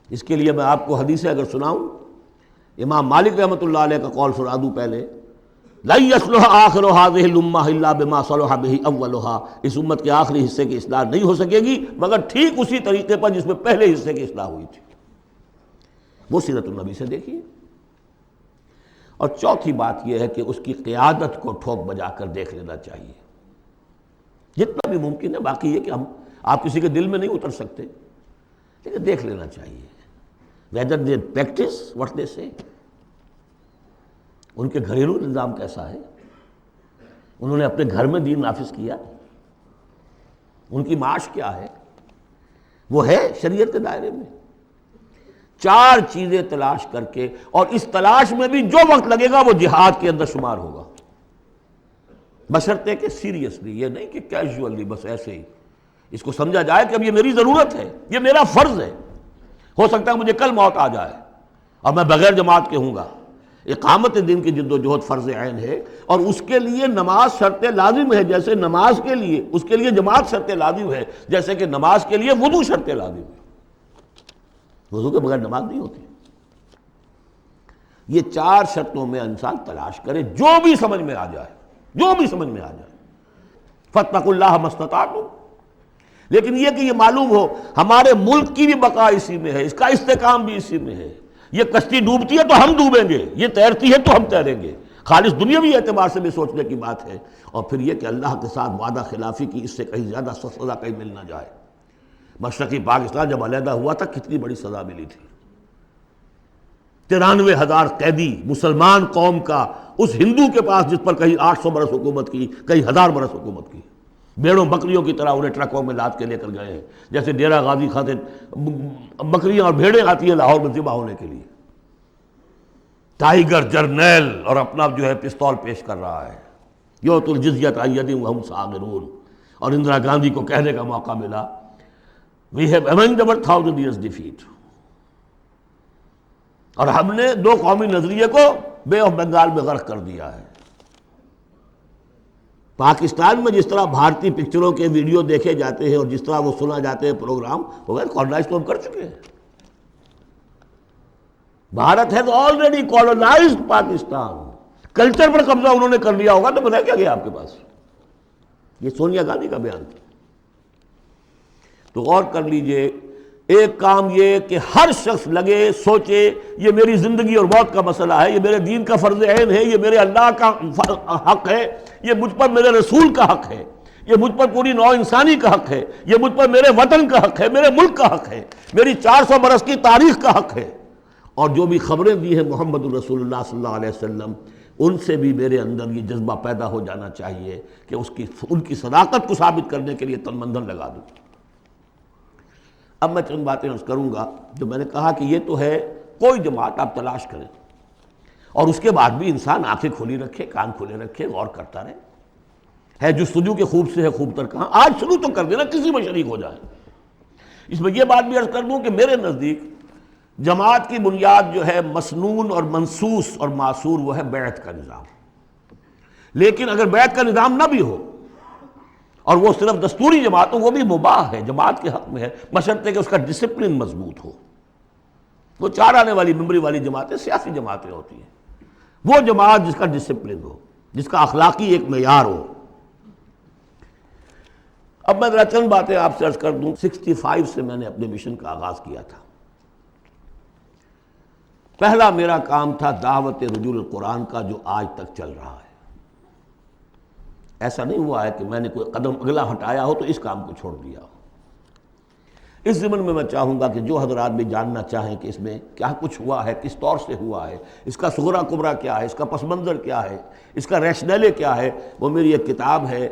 [SPEAKER 2] اس کے لیے میں آپ کو حدیثیں اگر سناؤں، امام مالک رحمۃ اللہ علیہ کا قول سنا دوں پہلے، لن یصلح آخر هذه الامہ الا بما صلح به اولها، اس امت کے آخری حصے کی اصلاح نہیں ہو سکے گی مگر ٹھیک اسی طریقے پر جس میں پہلے حصے کی اصلاح ہوئی تھی۔ وہ سیرت النبی سے دیکھیے۔ اور چوتھی بات یہ ہے کہ اس کی قیادت کو ٹھوک بجا کر دیکھ لینا چاہیے جتنا بھی ممکن ہے۔ باقی یہ کہ آپ کسی کے دل میں نہیں اتر سکتے، لیکن دیکھ لینا چاہیے whether they practice what they say، ان کے گھریلو نظام کیسا ہے، انہوں نے اپنے گھر میں دین نافذ کیا، ان کی معاش کیا ہے، وہ ہے شریعت کے دائرے میں۔ 4 چیزیں تلاش کر کے، اور اس تلاش میں بھی جو وقت لگے گا وہ جہاد کے اندر شمار ہوگا، بشرطے کہ سیریسلی، یہ نہیں کہ کیجولی بس ایسے ہی اس کو سمجھا جائے کہ اب یہ میری ضرورت ہے، یہ میرا فرض ہے، ہو سکتا ہے مجھے کل موت آ جائے اور میں بغیر جماعت کے ہوں گا۔ اقامت دین کی جد و جہد فرض عین ہے، اور اس کے لیے نماز شرط لازم ہے، جیسے نماز کے لیے اس کے لیے جماعت شرط لازم ہے، جیسے کہ نماز کے لیے وضو شرط لازم ہے، وضو کے بغیر نماز نہیں ہوتی۔ یہ 4 شرطوں میں انسان تلاش کرے، جو بھی سمجھ میں آ جائے، جو بھی سمجھ میں آ جائے، فاتقوا اللہ ما استطعتم۔ لیکن یہ کہ یہ معلوم ہو ہمارے ملک کی بھی بقا اسی میں ہے، اس کا استحکام بھی اسی میں ہے، یہ کشتی ڈوبتی ہے تو ہم ڈوبیں گے، یہ تیرتی ہے تو ہم تیریں گے، خالص دنیاوی اعتبار سے بھی سوچنے کی بات ہے۔ اور پھر یہ کہ اللہ کے ساتھ وعدہ خلافی کی اس سے کہیں زیادہ سزا کہیں مل نہ جائے۔ مشرقی پاکستان جب علیحدہ ہوا تھا کتنی بڑی سزا ملی تھی، 93,000 قیدی مسلمان قوم کا اس ہندو کے پاس جس پر کہیں 800 برس حکومت کی، کہیں 1000 برس حکومت کی، بیڑوں بکریوں کی طرح انہیں ٹرکوں میں لاد کے لے کر گئے ہیں، جیسے ڈیرہ غازی خاطر بکریاں اور بھیڑیں آتی ہیں لاہور میں ذبح ہونے کے لیے۔ ٹائیگر جرنیل اور اپنا جو ہے پستول پیش کر رہا ہے، یؤتوا الجزیۃ عن ید وہم صاغرون، اور اندرا گاندھی کو کہنے کا موقع ملا we have avenged our 1000 years defeat، اور ہم نے 2 قومی نظریے کو بے آف بنگال میں غرق کر دیا ہے۔ پاکستان میں جس طرح بھارتی پکچروں کے ویڈیو دیکھے جاتے ہیں اور جس طرح وہ سنا جاتے ہیں پروگرام، وہ کالونائز تو ہم کر چکے ہیں۔ Bharat has already colonized Pakistan, culture پر قبضہ انہوں نے کر لیا ہوگا تو بتایا کیا گیا آپ کے پاس؟ یہ سونیا گاندھی کا بیان تھا۔ تو غور کر لیجئے، ایک کام یہ کہ ہر شخص لگے سوچے یہ میری زندگی اور موت کا مسئلہ ہے، یہ میرے دین کا فرض عین ہے، یہ میرے اللہ کا حق ہے، یہ مجھ پر میرے رسول کا حق ہے، یہ مجھ پر پوری نوع انسانی کا حق ہے، یہ مجھ پر میرے وطن کا حق ہے، میرے ملک کا حق ہے، میری 400 برس کی تاریخ کا حق ہے، اور جو بھی خبریں دی ہیں محمد الرسول اللہ صلی اللہ علیہ وسلم، ان سے بھی میرے اندر یہ جذبہ پیدا ہو جانا چاہیے کہ ان کی صداقت کو ثابت کرنے کے لیے تن من دھن لگا دوں۔ اب میں چند باتیں عرض کروں گا۔ جو میں نے کہا کہ یہ تو ہے کوئی جماعت آپ تلاش کریں، اور اس کے بعد بھی انسان آنکھیں کھلی رکھے، کان کھلے رکھے، غور کرتا رہے. ہے جستجو کے خوب سے ہے خوب تر کہاں. آج شروع تو کر دینا، کسی میں شریک ہو جائے. اس میں یہ بات بھی عرض کر دوں کہ میرے نزدیک جماعت کی بنیاد جو ہے مسنون اور منسوس اور معصور وہ ہے بیعت کا نظام. لیکن اگر بیعت کا نظام نہ بھی ہو اور وہ صرف دستوری جماعت ہو، وہ بھی مباح ہے، جماعت کے حق میں ہے، بشرطے کہ اس کا ڈسپلن مضبوط ہو. وہ 4 آنے والی ممبری والی جماعتیں سیاسی جماعتیں ہوتی ہیں. وہ جماعت جس کا ڈسپلن ہو، جس کا اخلاقی ایک معیار ہو. اب میں ذرا چند باتیں آپ سے عرض کر دوں. 65 سے میں نے اپنے مشن کا آغاز کیا تھا. پہلا میرا کام تھا دعوت رجوع القرآن کا، جو آج تک چل رہا ہے. ایسا نہیں ہوا ہے کہ میں نے کوئی قدم اگلا ہٹایا ہو تو اس کام کو چھوڑ دیا ہو. اس ضمن میں چاہوں گا کہ جو حضرات بھی جاننا چاہیں کہ اس میں کیا کچھ ہوا ہے، کس طور سے ہوا ہے، اس کا صغرا کبرا کیا ہے، اس کا پس منظر کیا ہے، اس کا ریشنلے کیا ہے، وہ میری ایک کتاب ہے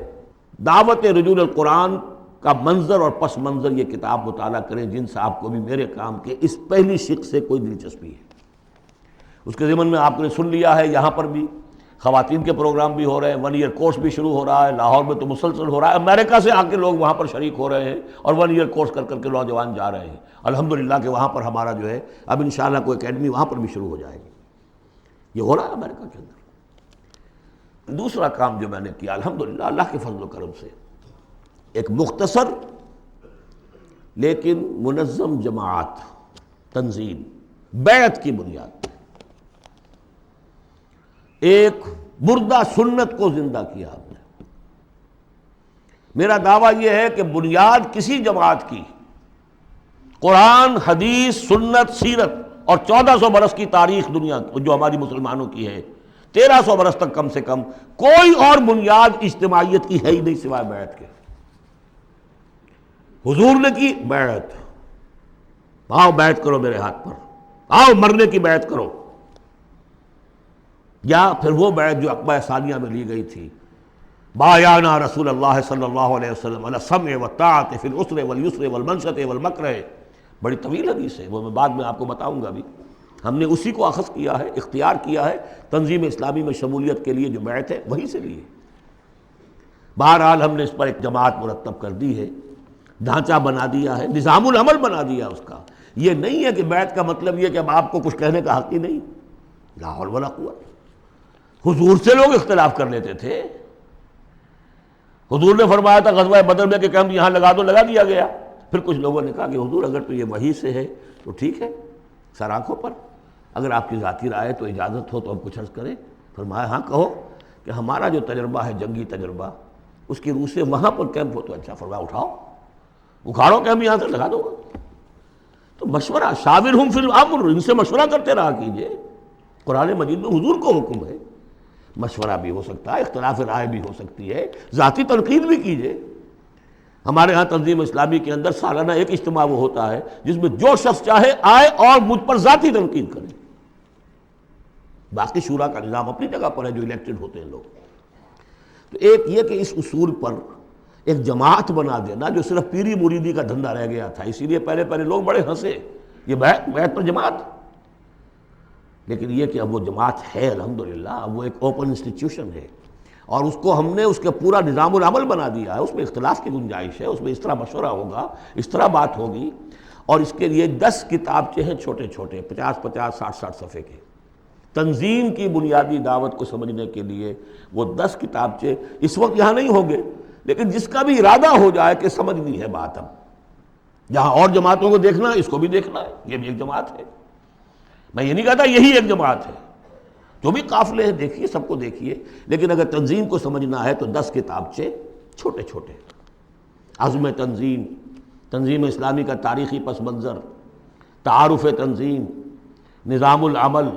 [SPEAKER 2] دعوت رجوع القرآن کا منظر اور پس منظر. یہ کتاب مطالعہ کریں جن صاحب کو بھی میرے کام کے اس پہلی شق سے کوئی دلچسپی ہے. اس کے ضمن میں آپ نے سن لیا ہے یہاں پر بھی خواتین کے پروگرام بھی ہو رہے ہیں، 1 ایئر کورس بھی شروع ہو رہا ہے. لاہور میں تو مسلسل ہو رہا ہے. امریکہ سے آ کے لوگ وہاں پر شریک ہو رہے ہیں اور 1 ایئر کورس کر کے نوجوان جا رہے ہیں. الحمدللہ کہ وہاں پر ہمارا جو ہے اب انشاءاللہ کوئی اکیڈمی وہاں پر بھی شروع ہو جائے گی. یہ ہو رہا ہے امریکہ کے اندر. دوسرا کام جو میں نے کیا الحمدللہ اللہ کے فضل و کرم سے، ایک مختصر لیکن منظم جماعت تنظیم بیعت کی بنیاد، ایک مردہ سنت کو زندہ کیا آپ نے. میرا دعویٰ یہ ہے کہ بنیاد کسی جماعت کی قرآن، حدیث، سنت، سیرت اور 1400 برس کی تاریخ دنیا جو ہماری مسلمانوں کی ہے، 1300 برس تک کم سے کم کوئی اور بنیاد اجتماعیت کی ہے ہی نہیں سوائے بیعت کے. حضور نے کی بیعت، آؤ بیعت کرو میرے ہاتھ پر، آؤ مرنے کی بیعت کرو. یا پھر وہ بیعت جو عقبہ ثانیہ میں لی گئی تھی، بایعنا رسول اللہ صلی اللہ علیہ وسلم علی السمع والطاعۃ فی العسر والیسر والمنشط والمکرہ. بڑی طویل حدیث ہے، وہ میں بعد میں آپ کو بتاؤں گا بھی. ہم نے اسی کو اخذ کیا ہے، اختیار کیا ہے تنظیم اسلامی میں شمولیت کے لیے. جو بیعت ہے وہیں سے لی ہے. بہرحال ہم نے اس پر ایک جماعت مرتب کر دی ہے، ڈھانچہ بنا دیا ہے، نظام العمل بنا دیا اس کا. یہ نہیں ہے کہ بیعت کا مطلب یہ کہ اب آپ کو کچھ کہنے کا حق ہی نہیں. لا حول ولا قوت. حضور سے لوگ اختلاف کر لیتے تھے. حضور نے فرمایا تھا غزوہ بدر میں کہ ہم یہاں لگا دو، لگا دیا گیا. پھر کچھ لوگوں نے کہا کہ حضور اگر تو یہ وحی سے ہے تو ٹھیک ہے، سر آنکھوں پر، اگر آپ کی ذاتی رائے تو اجازت ہو تو ہم کچھ عرض کریں. فرمایا ہاں کہو کہ ہمارا جو تجربہ ہے جنگی تجربہ، اس کی روح سے وہاں پر کیمپ ہو تو اچھا. فرمایا اٹھاؤ، اکھاڑو کیمپ، یہاں سے لگا دو. تو مشورہ، شاورہم فی الامر، ان سے مشورہ کرتے رہا کیجئے. قرآن مجید میں حضور کو حکم ہے، مشورہ بھی ہو سکتا ہے، اختلاف رائے بھی ہو سکتی ہے، ذاتی تنقید بھی کیجئے. ہمارے ہاں تنظیم اسلامی کے اندر سالانہ ایک اجتماع وہ ہوتا ہے جس میں جو شخص چاہے آئے اور مجھ پر ذاتی تنقید کرے. باقی شورا کا نظام اپنی جگہ پر ہے جو الیکٹڈ ہوتے ہیں لوگ. تو ایک یہ کہ اس اصول پر ایک جماعت بنا دینا جو صرف پیری مریدی کا دھندا رہ گیا تھا، اسی لیے پہلے لوگ بڑے ہنسے یہ بیعت پر جماعت. لیکن یہ کہ اب وہ جماعت ہے الحمدللہ، اب وہ ایک اوپن انسٹیٹیوشن ہے اور اس کو ہم نے اس کا پورا نظام العمل بنا دیا ہے. اس میں اختلاف کی گنجائش ہے، اس میں اس طرح مشورہ ہوگا، اس طرح بات ہوگی. اور اس کے لیے 10 کتابچے ہیں چھوٹے چھوٹے، 50-50 60-60 صفحے کے. تنظیم کی بنیادی دعوت کو سمجھنے کے لیے وہ 10 کتابچے اس وقت یہاں نہیں ہوں گے، لیکن جس کا بھی ارادہ ہو جائے کہ سمجھنی ہے بات، اب جہاں اور جماعتوں کو دیکھنا ہے اس کو بھی دیکھنا ہے. یہ بھی ایک جماعت ہے. میں یہ نہیں کہتا یہی ایک جماعت ہے، جو بھی قافلے ہیں دیکھیے، سب کو دیکھیے. لیکن اگر تنظیم کو سمجھنا ہے تو 10 کتابچے چھوٹے چھوٹے. عزم تنظیم، تنظیم اسلامی کا تاریخی پس منظر، تعارف تنظیم، نظام العمل،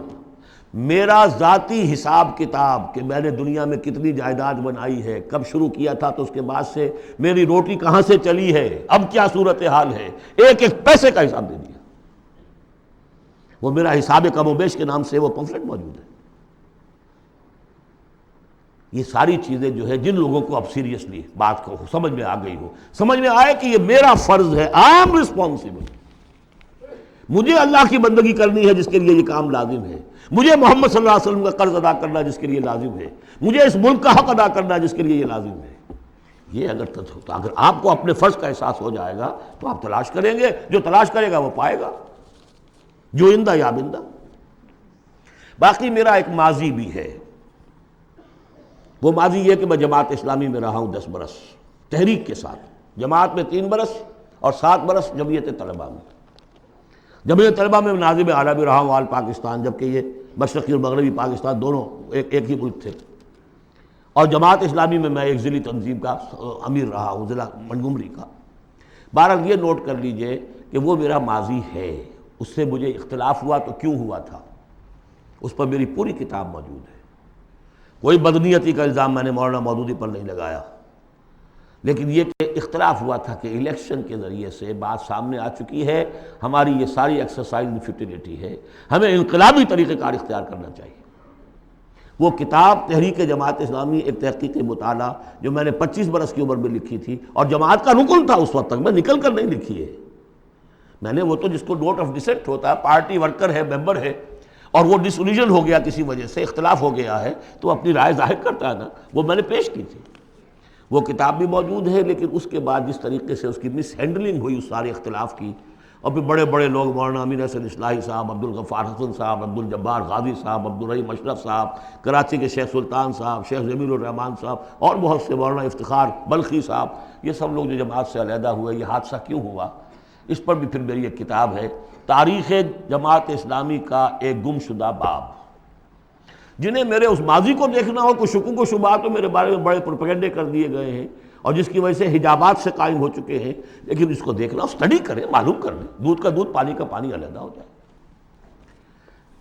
[SPEAKER 2] میرا ذاتی حساب کتاب کہ میں نے دنیا میں کتنی جائیداد بنائی ہے، کب شروع کیا تھا تو اس کے بعد سے میری روٹی کہاں سے چلی ہے، اب کیا صورتحال ہے، ایک ایک پیسے کا حساب دے دیا. وہ میرا حساب کم و بیش کے نام سے وہ پمفلٹ موجود ہے. یہ ساری چیزیں جو ہے جن لوگوں کو اب سیریسلی بات کو سمجھ میں آ گئی ہو، سمجھ میں آئے کہ یہ میرا فرض ہے، آئی ایم رسپانسبل. مجھے اللہ کی بندگی کرنی ہے جس کے لیے یہ کام لازم ہے، مجھے محمد صلی اللہ علیہ وسلم کا قرض ادا کرنا جس کے لیے لازم ہے، مجھے اس ملک کا حق ادا کرنا جس کے لیے یہ لازم ہے۔ یہ اگر آپ کو اپنے فرض کا احساس ہو جائے گا تو آپ تلاش کریں گے، جو تلاش کرے گا وہ پائے گا، جو اندہ یا بندہ۔ باقی میرا ایک ماضی بھی ہے، وہ ماضی یہ کہ میں جماعت اسلامی میں رہا ہوں 10 برس تحریک کے ساتھ، جماعت میں 3 برس اور 7 برس جمعیت طلبہ میں۔ جمعیت طلبہ میں ناظم اعلیٰ بھی رہا ہوں آل پاکستان، جبکہ یہ مشرقی اور مغربی پاکستان دونوں ایک ہی ملک تھے، اور جماعت اسلامی میں ایک ضلعی تنظیم کا امیر رہا ہوں، ضلع منگمری کا۔ بہرحال یہ نوٹ کر لیجئے کہ وہ میرا ماضی ہے، اس سے مجھے اختلاف ہوا تو کیوں ہوا تھا، اس پر میری پوری کتاب موجود ہے۔ کوئی بدنیتی کا الزام میں نے مولانا مودودی پر نہیں لگایا، لیکن یہ کہ اختلاف ہوا تھا کہ الیکشن کے ذریعے سے بات سامنے آ چکی ہے، ہماری یہ ساری ایکسرسائز فیوٹیلیٹی ہے، ہمیں انقلابی طریقہ کار اختیار کرنا چاہیے۔ وہ کتاب تحریک جماعت اسلامی ایک تحقیقی مطالعہ جو میں نے 25 برس کی عمر میں لکھی تھی، اور جماعت کا رکن تھا اس وقت تک، میں نکل کر نہیں لکھی ہے میں نے، وہ تو جس کو نوٹ آف ڈسنٹ ہوتا ہے، پارٹی ورکر ہے، ممبر ہے، اور وہ ڈس اولیژن ہو گیا کسی وجہ سے، اختلاف ہو گیا ہے تو اپنی رائے ظاہر کرتا ہے نا، وہ میں نے پیش کی تھی۔ وہ کتاب بھی موجود ہے، لیکن اس کے بعد جس طریقے سے اس کی مس ہینڈلنگ ہوئی اس سارے اختلاف کی، اور پھر بڑے بڑے لوگ مولانا امین حسن اصلاحی صاحب، عبدالغفار حسن صاحب، عبدالجبار غازی صاحب، عبدالرحیم اشرف صاحب، کراچی کے شیخ سلطان صاحب، شیخ جمیل الرحمان صاحب، اور بہت سے مولانا افتخار بلخی صاحب، یہ سب لوگ جو جماعت سے علیحدہ ہوئے، یہ حادثہ کیوں ہوا، اس پر بھی پھر میری ایک کتاب ہے، تاریخ جماعت اسلامی کا ایک گم شدہ باب۔ جنہیں میرے اس ماضی کو دیکھنا ہو، کچھ شکوک و شبہات تو میرے بارے میں بڑے پروپیگنڈے کر دیے گئے ہیں، اور جس کی وجہ سے حجابات سے قائم ہو چکے ہیں، لیکن اس کو دیکھنا، اسٹڈی کریں، معلوم کر لیں، دودھ کا دودھ پانی کا پانی علیحدہ ہو جائے۔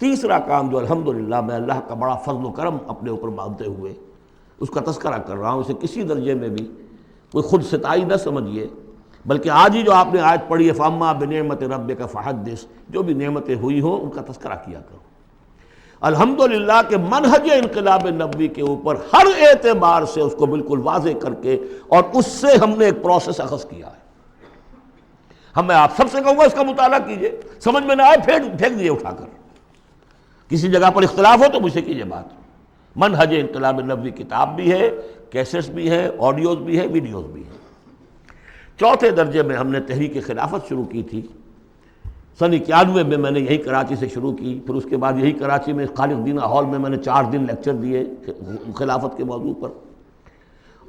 [SPEAKER 2] تیسرا کام جو الحمدللہ میں اللہ کا بڑا فضل و کرم اپنے اوپر مانتے ہوئے اس کا تذکرہ کر رہا ہوں، اسے کسی درجے میں بھی کوئی خود ستائی نہ سمجھیے، بلکہ آج ہی جو آپ نے آیت پڑھی ہے فَأَمَّا بِنِعْمَةِ رَبِّكَ فَحَدِّثْ، جو بھی نعمتیں ہوئی ہوں ان کا تذکرہ کیا کرو۔ الحمدللہ کہ منہج انقلاب نبوی کے اوپر ہر اعتبار سے اس کو بالکل واضح کر کے، اور اس سے ہم نے ایک پروسیس اخذ کیا ہے۔ میں آپ سب سے کہوں گا اس کا مطالعہ کیجئے، سمجھ میں نہ آئے پھینک دیے اٹھا کر، کسی جگہ پر اختلاف ہو تو مجھ سے کیجئے بات۔ منہج انقلاب نبوی کتاب بھی ہے، کیسٹس بھی ہے، آڈیوز بھی ہے، ویڈیوز بھی ہیں۔ چوتھے درجے میں ہم نے تحریک خلافت شروع کی تھی، سن 91 میں میں نے یہی کراچی سے شروع کی، پھر اس کے بعد یہی کراچی میں خالق دینہ ہال میں نے 4 دن لیکچر دیے خلافت کے موضوع پر،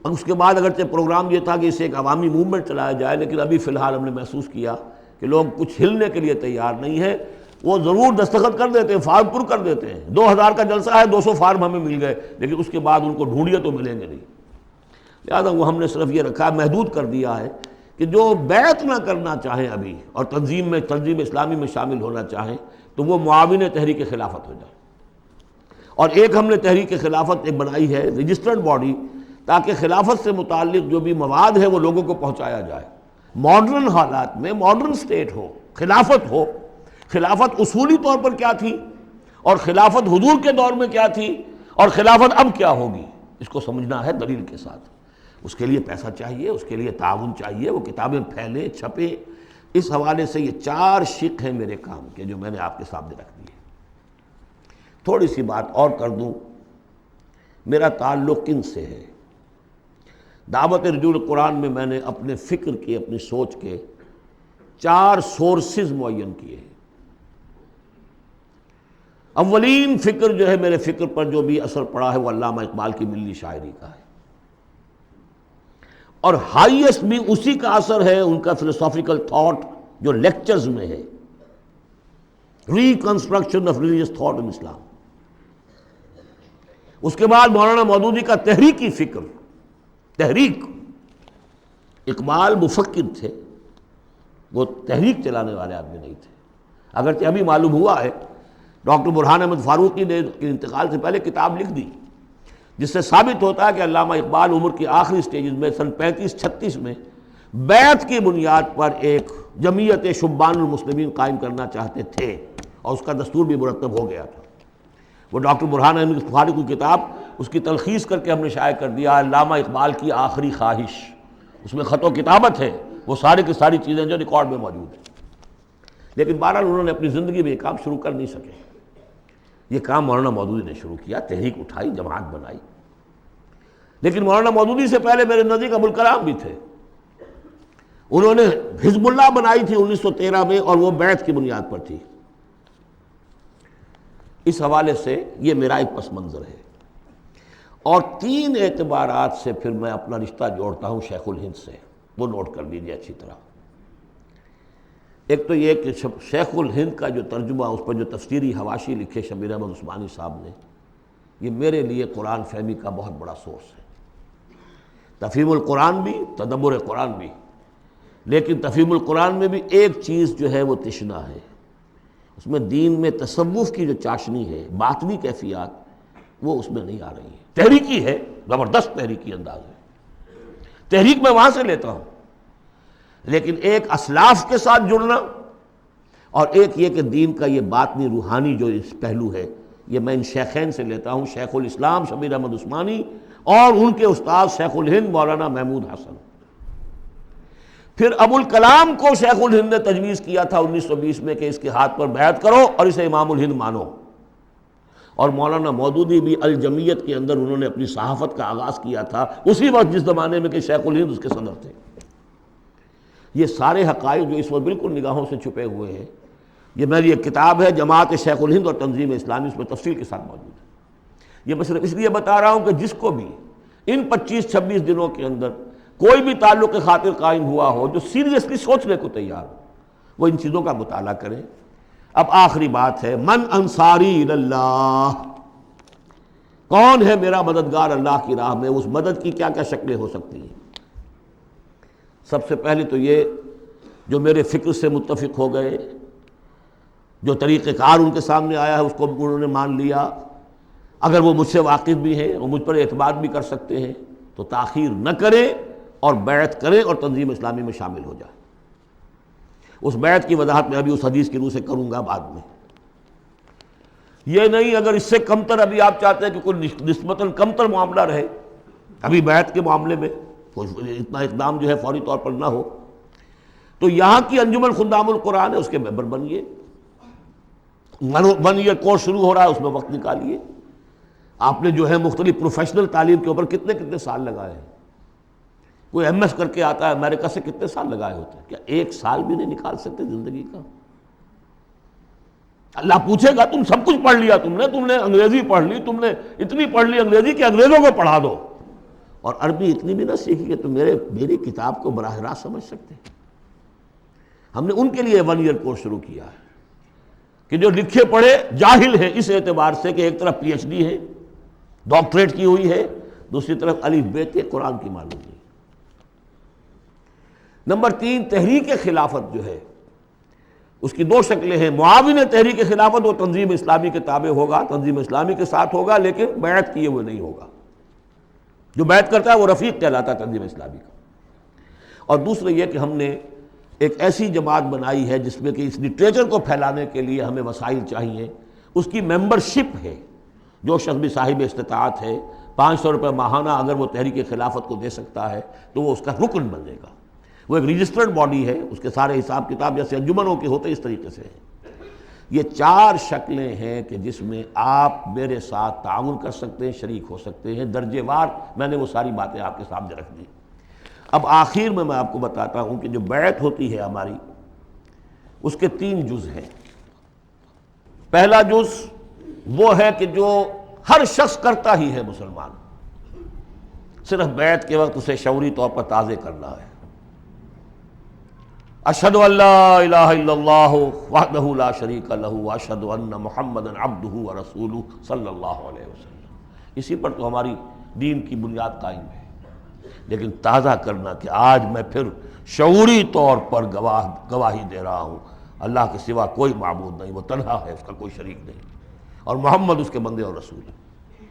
[SPEAKER 2] اور اس کے بعد اگرچہ پروگرام یہ تھا کہ اسے ایک عوامی موومنٹ چلایا جائے، لیکن ابھی فی الحال ہم نے محسوس کیا کہ لوگ کچھ ہلنے کے لیے تیار نہیں ہے۔ وہ ضرور دستخط کر دیتے ہیں، فارم پر کر دیتے ہیں، 2000 کا جلسہ ہے، 200 فارم ہمیں مل گئے، لیکن اس کے بعد ان کو ڈھونڈیے تو ملیں گے نہیں۔ لہٰذا وہ ہم نے صرف یہ رکھا ہے، محدود کر دیا ہے کہ جو بیعت نہ کرنا چاہیں ابھی اور تنظیم اسلامی میں شامل ہونا چاہیں تو وہ معاون تحریک خلافت ہو جائے۔ اور ایک ہم نے تحریک خلافت ایک بنائی ہے رجسٹرڈ باڈی، تاکہ خلافت سے متعلق جو بھی مواد ہے وہ لوگوں کو پہنچایا جائے۔ ماڈرن حالات میں ماڈرن سٹیٹ ہو، خلافت اصولی طور پر کیا تھی، اور خلافت حضور کے دور میں کیا تھی، اور خلافت اب کیا ہوگی، اس کو سمجھنا ہے دلیل کے ساتھ۔ اس کے لیے پیسہ چاہیے، اس کے لیے تعاون چاہیے، وہ کتابیں پھیلیں، چھپیں۔ اس حوالے سے یہ 4 شق ہیں میرے کام کے جو میں نے آپ کے سامنے رکھ دیے۔ تھوڑی سی بات اور کر دوں، میرا تعلق کن سے ہے۔ دعوت رجوع القرآن میں میں نے اپنے فکر کے، اپنی سوچ کے 4 سورسز معین کیے ہیں۔ اولین فکر جو ہے، میرے فکر پر جو بھی اثر پڑا ہے وہ علامہ اقبال کی ملی شاعری کا ہے، اور ہائیسٹ بھی اسی کا اثر ہے ان کا فلسافیکل تھاٹ جو لیکچرز میں ہے، reconstruction of religious thought in Islam. اس کے بعد مولانا مودودی کا تحریکی فکر، تحریک۔ اقبال مفکر تھے، وہ تحریک چلانے والے آدمی نہیں تھے، اگرچہ ابھی معلوم ہوا ہے ڈاکٹر برہان احمد فاروقی نے انتقال سے پہلے کتاب لکھ دی، جس سے ثابت ہوتا ہے کہ علامہ اقبال عمر کی آخری سٹیجز میں سن 35-36 میں بیعت کی بنیاد پر ایک جمعیت شبان المسلمین قائم کرنا چاہتے تھے، اور اس کا دستور بھی مرتب ہو گیا تھا۔ وہ ڈاکٹر برہان احمد فاروقی کی کتاب، اس کی تلخیص کر کے ہم نے شائع کر دیا علامہ اقبال کی آخری خواہش، اس میں خط و کتابت ہے، وہ ساری کی ساری چیزیں جو ریکارڈ میں موجود ہیں۔ لیکن بہرحال انہوں نے اپنی زندگی میں یہ کام شروع کر نہیں سکے. یہ کام مولانا مودودی نے شروع کیا، تحریک اٹھائی، جماعت بنائی. لیکن مولانا مودودی سے پہلے میرے نزدیک ابوالکلام بھی تھے. انہوں نے حزب اللہ بنائی تھی 1913 میں، اور وہ بیعت کی بنیاد پر تھی. اس حوالے سے یہ میرا ایک پس منظر ہے. اور 3 اعتبارات سے پھر میں اپنا رشتہ جوڑتا ہوں شیخ الہند سے، وہ نوٹ کر لیجیے اچھی طرح. ایک تو یہ کہ شیخ الہند کا جو ترجمہ، اس پر جو تفسیری حواشی لکھے شبیر احمد عثمانی صاحب نے، یہ میرے لیے قرآن فہمی کا بہت بڑا سورس ہے. تفہیم القرآن بھی، تدبر قرآن بھی. لیکن تفہیم القرآن میں بھی ایک چیز جو ہے وہ تشنا ہے، اس میں دین میں تصوف کی جو چاشنی ہے، باطنی کیفیات، وہ اس میں نہیں آ رہی ہے. تحریکی ہے، زبردست تحریکی انداز ہے، تحریک میں وہاں سے لیتا ہوں. لیکن ایک اسلاف کے ساتھ جڑنا، اور ایک یہ کہ دین کا یہ باطنی روحانی جو اس پہلو ہے، یہ میں ان شیخین سے لیتا ہوں، شیخ الاسلام شبیر احمد عثمانی اور ان کے استاد شیخ الہند مولانا محمود حسن. پھر ابوالکلام کو شیخ الہند نے تجویز کیا تھا 1920 میں کہ اس کے ہاتھ پر بیعت کرو اور اسے امام الہند مانو. اور مولانا مودودی بھی الجمیت کے اندر انہوں نے اپنی صحافت کا آغاز کیا تھا اسی وقت جس زمانے میں کہ شیخ الہند اس کے صدر تھے. یہ سارے حقائق جو اس وقت بالکل نگاہوں سے چھپے ہوئے ہیں، یہ میری ایک کتاب ہے جماعت شیخ الہند اور تنظیم اسلامی، اس میں تفصیل کے ساتھ موجود ہے. یہ میں صرف اس لیے بتا رہا ہوں کہ جس کو بھی ان 25-26 دنوں کے اندر کوئی بھی تعلق خاطر قائم ہوا ہو، جو سیریسلی سوچنے کو تیار ہو، وہ ان چیزوں کا مطالعہ کریں. اب آخری بات ہے، من انصاری اللہ، کون ہے میرا مددگار اللہ کی راہ میں؟ اس مدد کی کیا کیا شکلیں ہو سکتی ہیں؟ سب سے پہلے تو یہ جو میرے فکر سے متفق ہو گئے، جو طریقہ کار ان کے سامنے آیا ہے اس کو انہوں نے مان لیا، اگر وہ مجھ سے واقف بھی ہیں اور مجھ پر اعتماد بھی کر سکتے ہیں تو تاخیر نہ کریں اور بیعت کریں اور تنظیم اسلامی میں شامل ہو جائیں. اس بیعت کی وضاحت میں ابھی اس حدیث کی روح سے کروں گا بعد میں. یہ نہیں اگر اس سے کمتر ابھی آپ چاہتے ہیں کہ کوئی نسبتاً کمتر معاملہ رہے، ابھی بیعت کے معاملے میں اتنا اقدام جو ہے فوری طور پر نہ ہو، تو یہاں کی انجمن خدام القرآن ہے، اس کے ممبر بنیے. 1 ایئر کورس شروع ہو رہا ہے، اس میں وقت نکالیے. آپ نے جو ہے مختلف پروفیشنل تعلیم کے اوپر کتنے سال لگائے ہیں. کوئی ایم ایس کر کے آتا ہے امریکہ سے، کتنے سال لگائے ہوتے ہیں؟ کیا 1 سال بھی نہیں نکال سکتے زندگی کا؟ اللہ پوچھے گا تم سب کچھ پڑھ لیا، تم نے انگریزی پڑھ لی، تم نے اتنی پڑھ لی انگریزی کہ انگریزوں کو پڑھا دو، اور عربی اتنی بھی نہ سیکھی کہ تم میری کتاب کو براہ راست سمجھ سکتے. ہم نے ان کے لیے 1 ایئر کورس شروع کیا ہے کہ جو لکھے پڑھے جاہل ہے، اس اعتبار سے کہ ایک طرف PhD ہے، ڈاکٹریٹ کی ہوئی ہے، دوسری طرف الف ب ت قرآن کی معلوم نہیں. نمبر 3، تحریک خلافت جو ہے اس کی 2 شکلیں ہیں. معاون تحریک خلافت وہ تنظیم اسلامی کے تابع ہوگا، تنظیم اسلامی کے ساتھ ہوگا، لیکن بیعت کیے ہوئے نہیں ہوگا. جو بیعت کرتا ہے وہ رفیق کہلاتا ہے تنظیم اسلامی کا. اور دوسرے یہ کہ ہم نے ایک ایسی جماعت بنائی ہے جس میں کہ اس لٹریچر کو پھیلانے کے لیے ہمیں وسائل چاہیے. اس کی ممبرشپ ہے، جو شخص بھی صاحب استطاعت ہے 500 روپے ماہانہ اگر وہ تحریک خلافت کو دے سکتا ہے تو وہ اس کا رکن بنے گا. وہ ایک رجسٹرڈ باڈی ہے، اس کے سارے حساب کتاب جیسے انجمنوں کے ہوتے اس طریقے سے ہے. یہ 4 شکلیں ہیں کہ جس میں آپ میرے ساتھ تعاون کر سکتے ہیں، شریک ہو سکتے ہیں. درجے وار میں نے وہ ساری باتیں آپ کے سامنے رکھ دی. اب آخر میں آپ کو بتاتا ہوں کہ جو بیعت ہوتی ہے ہماری، اس کے 3 جز ہیں. پہلا جز وہ ہے کہ جو ہر شخص کرتا ہی ہے مسلمان، صرف بیعت کے وقت اسے شعوری طور پر تازہ کرنا ہے. اشہد ان لا الہ الا اللہ وحدہ لا شریک لہ واشہد ان محمدا عبدہ ورسولہ صلی اللہ علیہ وسلم. اسی پر تو ہماری دین کی بنیاد قائم ہے. لیکن تازہ کرنا کہ آج میں پھر شعوری طور پر گواہی دے رہا ہوں اللہ کے سوا کوئی معبود نہیں، وہ تنہا ہے، اس کا کوئی شریک نہیں، اور محمد اس کے بندے اور رسول ہے.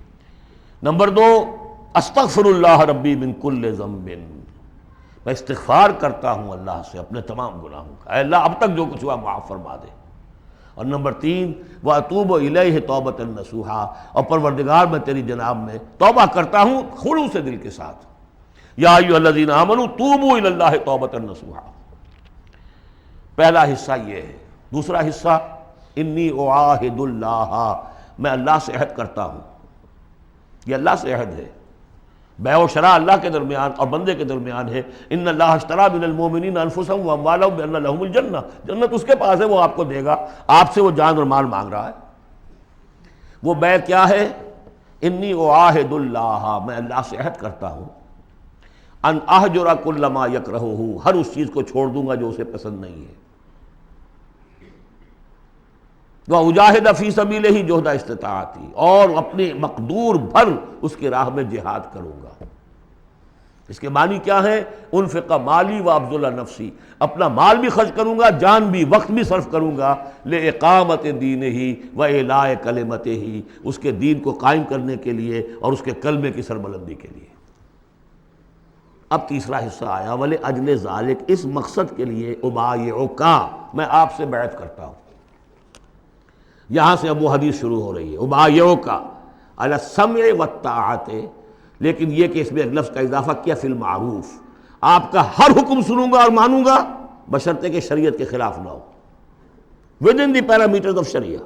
[SPEAKER 2] نمبر 2، استغفر اللہ ربی من کل ذنب، میں استغفار کرتا ہوں اللہ سے اپنے تمام گناہوں کا، اے اللہ اب تک جو کچھ ہوا معاف فرما دے. اور نمبر 3، وَأَتُوبُ إِلَيْهِ تَوْبَةً نَصُوحًا، اور پروردگار میں تیری جناب میں توبہ کرتا ہوں خلوص دل کے ساتھ. یا ایھا الذین آمنوا توبوا الی اللہ توبۃ نصوحا. پہلا حصہ یہ ہے دوسرا حصہ انی اعاہد اللہ، میں اللہ سے عہد کرتا ہوں. یہ اللہ سے عہد ہے، بیع و شراء اللہ کے درمیان اور بندے کے درمیان ہے. ان اللہ اشتری من المؤمنین انفسهم واموالهم بان لهم الجنہ، جنت اس کے پاس ہے، وہ آپ کو دے گا. آپ سے وہ جان اور مال مانگ رہا ہے. وہ بیع کیا ہے؟ انی اعاہد اللہ، میں اللہ سے عہد کرتا ہوں، ان اہجر کل ما یکرہہ، ہر اس چیز کو چھوڑ دوں گا جو اسے پسند نہیں ہے. وَأُجَاهِدَ فِي سَبِيلِهِ جُهْدَ اسْتِطَاعَتِي، اور اپنے مقدور بھر اس کی راہ میں جہاد کروں گا. اس کے معنی کیا ہے؟ انفق مالی وابذل نفسی، اپنا مال بھی خرچ کروں گا، جان بھی، وقت بھی صرف کروں گا، لِإِقَامَةِ دِينِهِ وَإِعْلَاءِ كَلِمَتِهِ، اس کے دین کو قائم کرنے کے لیے اور اس کے کلمے کی سربلندی کے لیے. اب تیسرا حصہ آیا، وَلِأَجْلِ ذَلِكَ، اس مقصد کے لیے أُبَايِعُكَ، میں آپ سے بیعت کرتا ہوں. یہاں سے اب وہ حدیث شروع ہو رہی ہے، أُبَايِعُكَ عَلَى السَّمْعِ وَالطَّاعَةِ، لیکن یہ کہ اس میں ایک لفظ کا اضافہ کیا، فی المعروف، آپ کا ہر حکم سنوں گا اور مانوں گا بشرطے کہ شریعت کے خلاف نہ ہو، with in the parameters of شریعہ.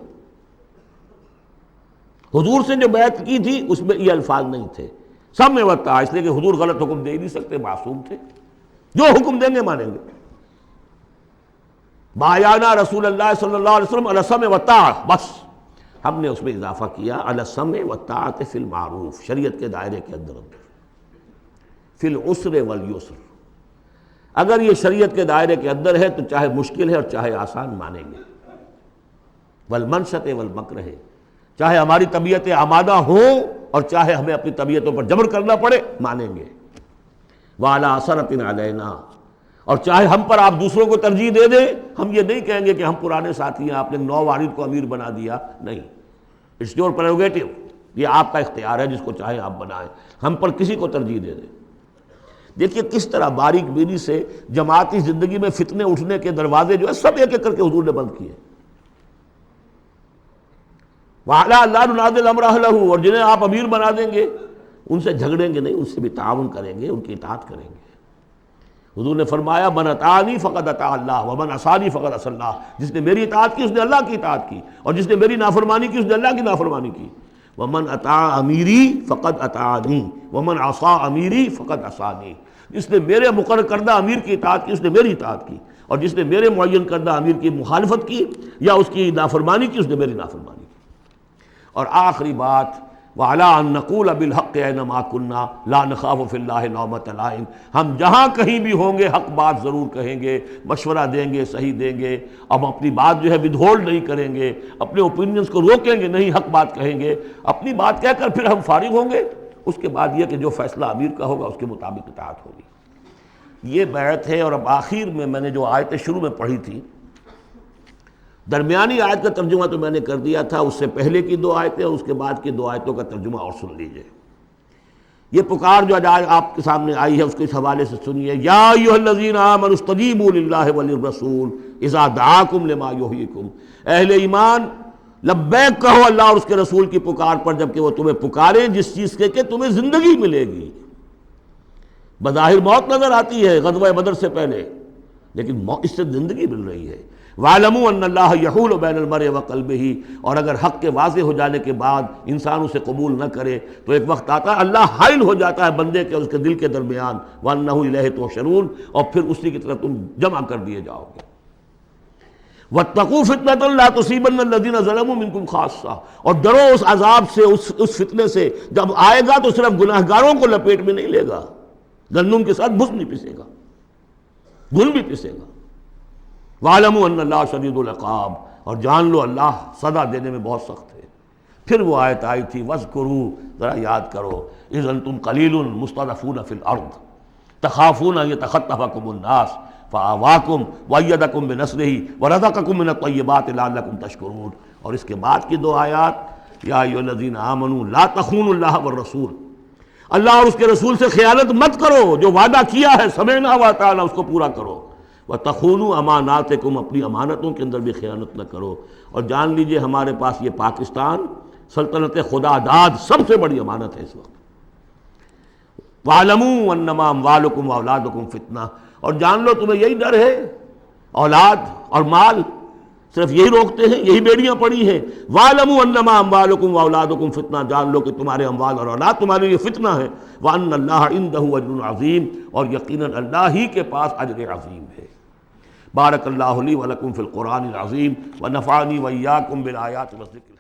[SPEAKER 2] حضور سے جو بیعت کی تھی اس میں یہ الفاظ نہیں تھے، سمع و طاعہ، اس لیے کہ حضور غلط حکم دے نہیں سکتے، معصوم تھے، جو حکم دیں گے مانیں گے. بایعنا رسول اللہ صلی اللہ علیہ وسلم علی السمع والطاعہ، بس ہم نے اس میں اضافہ کیا علی السمع والطاعۃ فی المعروف، شریعت کے دائرے کے اندر فی العسر والیسر. اگر یہ شریعت کے دائرے کے اندر ہے تو چاہے مشکل ہے اور چاہے آسان مانیں گے. والمنشط والمکرہ، چاہے ہماری طبیعتیں آمادہ ہوں اور چاہے ہمیں اپنی طبیعتوں پر جبر کرنا پڑے مانیں گے. وعلی اثرۃ علینا، اور چاہے ہم پر آپ دوسروں کو ترجیح دے دیں، ہم یہ نہیں کہیں گے کہ ہم پرانے ساتھی ہیں، آپ نے نو وارد کو امیر بنا دیا، نہیں. اٹس یور پریروگیٹو، یہ آپ کا اختیار ہے، جس کو چاہے آپ بنائیں، ہم پر کسی کو ترجیح دے دیں. دیکھیے کس طرح باریک بینی سے جماعتی زندگی میں فتنے اٹھنے کے دروازے جو ہے سب ایک ایک کر کے حضور نے بند کیے. وَعَلَىٰ لَا نُنَازِلْ أَمْرَ أَهْلَهُ، اور جنہیں آپ امیر بنا دیں گے ان سے جھگڑیں گے نہیں، ان سے بھی تعاون کریں گے، ان کی اطاعت کریں گے. حضور نے فرمایا من اطاعنی فقد اطاع اللہ ومن عصانی فقد عصی اللہ، جس نے میری اطاعت کی اس نے اللہ کی اطاعت کی، اور جس نے میری نافرمانی کی اس نے اللہ کی نافرمانی کی. ومن اطاع امیری فقد اطاعنی ومن عصا امیری فقد عصانی، جس نے میرے مقرر کردہ امیر کی اطاعت کی اس نے میری اطاعت کی، اور جس نے میرے معین کردہ امیر کی مخالفت کی یا اس کی نافرمانی کی اس نے میری نافرمانی کی. اور آخری بات، وَعَلَىٰ أَن نَّقُولَ بِالْحَقِّ أَيْنَمَا كُنَّا لَا نَخَافُ فِي اللَّهِ لَوْمَةَ لَائِمٍ، ہم جہاں کہیں بھی ہوں گے حق بات ضرور کہیں گے، مشورہ دیں گے، صحیح دیں گے، اب اپنی بات جو ہے ودہولڈ نہیں کریں گے، اپنے اوپینینز کو روکیں گے نہیں، حق بات کہیں گے، اپنی بات کہہ کر پھر ہم فارغ ہوں گے. اس کے بعد یہ کہ جو فیصلہ امیر کا ہوگا اس کے مطابق اطاعت ہوگی. یہ بیعت ہے. اور اب آخر میں نے جو آیتیں شروع میں پڑھی تھی، درمیانی آیت کا ترجمہ تو میں نے کر دیا تھا، اس سے پہلے کی دو آیتیں اور اس کے بعد کی دو آیتوں کا ترجمہ اور سن لیجئے. یہ پکار جو آج آپ کے سامنے آئی ہے اس کے اس حوالے سے سنیے. یا ایھا الذین آمنوا استجیبوا للہ وللرسول اذا دعاکم لما یحییکم، اہل ایمان لبیک کہو اللہ اور اس کے رسول کی پکار پر جبکہ وہ تمہیں پکاریں جس چیز کے کہ تمہیں زندگی ملے گی. بظاہر موت نظر آتی ہے غزوہ بدر سے پہلے، لیکن اس سے زندگی مل رہی ہے. وَاعْلَمُوا أَنَّ اللَّهَ يَحُولُ بَيْنَ الْمَرْءِ وَقَلْبِهِ، اور اگر حق کے واضح ہو جانے کے بعد انسان اسے قبول نہ کرے تو ایک وقت آتا ہے اللہ حائل ہو جاتا ہے بندے کے اور اس کے دل کے درمیان. وَأَنَّهُ إِلَيْهِ تُحْشَرُونَ، اور پھر اسی کی طرف تم جمع کر دیے جاؤ گے. وَاتَّقُوا فِتْنَةً لَا تُصِيبَنَّ الَّذِينَ ظَلَمُوا مِنكُمْ خَاصَّةً، اور ڈرو اس عذاب سے، اس فتنے سے جب آئے گا تو صرف گناہگاروں کو لپیٹ میں نہیں لے گا، گندم کے ساتھ بھس نہیں پسے گا، گل بھی پسے گا. وَاعْلَمُوا أَنَّ اللَّهَ شَدِيدُ الْعِقَابِ، اور جان لو اللہ سزا دینے میں بہت سخت ہے. پھر وہ آیت آئی تھی وَاذْكُرُوا، ذرا یاد کرو، إِذْ أَنْتُمْ قَلِيلٌ مُسْتَضْعَفُونَ فِي الْأَرْضِ تَخَافُونَ أَن يَتَخَطَّفَكُمُ النَّاسُ فَآوَاكُمْ وَأَيَّدَكُمْ بِنَصْرِهِ وَرَزَقَكُم مِّنَ الطَّيِّبَاتِ لَعَلَّكُمْ تَشْكُرُونَ. اور اس کے بعد کی دو آیات، یا ایھا الذین آمنوا لا تخونوا اللہ والرسول، اللہ اور اس کے رسول سے خیانت مت کرو، جو وعدہ کیا ہے سمعنا وأطعنا اس کو پورا کرو. وَتَخُونُوا أَمَانَاتِكُمْ، اپنی امانتوں کے اندر بھی خیانت نہ کرو. اور جان لیجئے ہمارے پاس یہ پاکستان سلطنت خدا داد سب سے بڑی امانت ہے اس وقت. وَاعْلَمُوا أَنَّمَا أَمْوَالُكُمْ وَأَوْلَادُكُمْ فِتْنَةٌ، اور جان لو تمہیں یہی ڈر ہے، اولاد اور مال صرف یہی روکتے ہیں، یہی بیڑیاں پڑی ہیں۔ وَاعْلَمُوا أَنَّمَا أَمْوَالُكُمْ وَأَوْلَادُكُمْ فتنہ، جان لو کہ تمہارے اموال اور اولاد تمہارے لیے فتنہ ہے۔ وَأَنَّ اللَّهَ عِندَهُ أَجْرٌ عَظِيمٌ، اور یقیناً اللہ ہی کے پاس اجر عظیم ہے۔ بارک اللہ لی ولکم فی القرآن العظیم ونفعنی وإیاکم بالآیات والذکر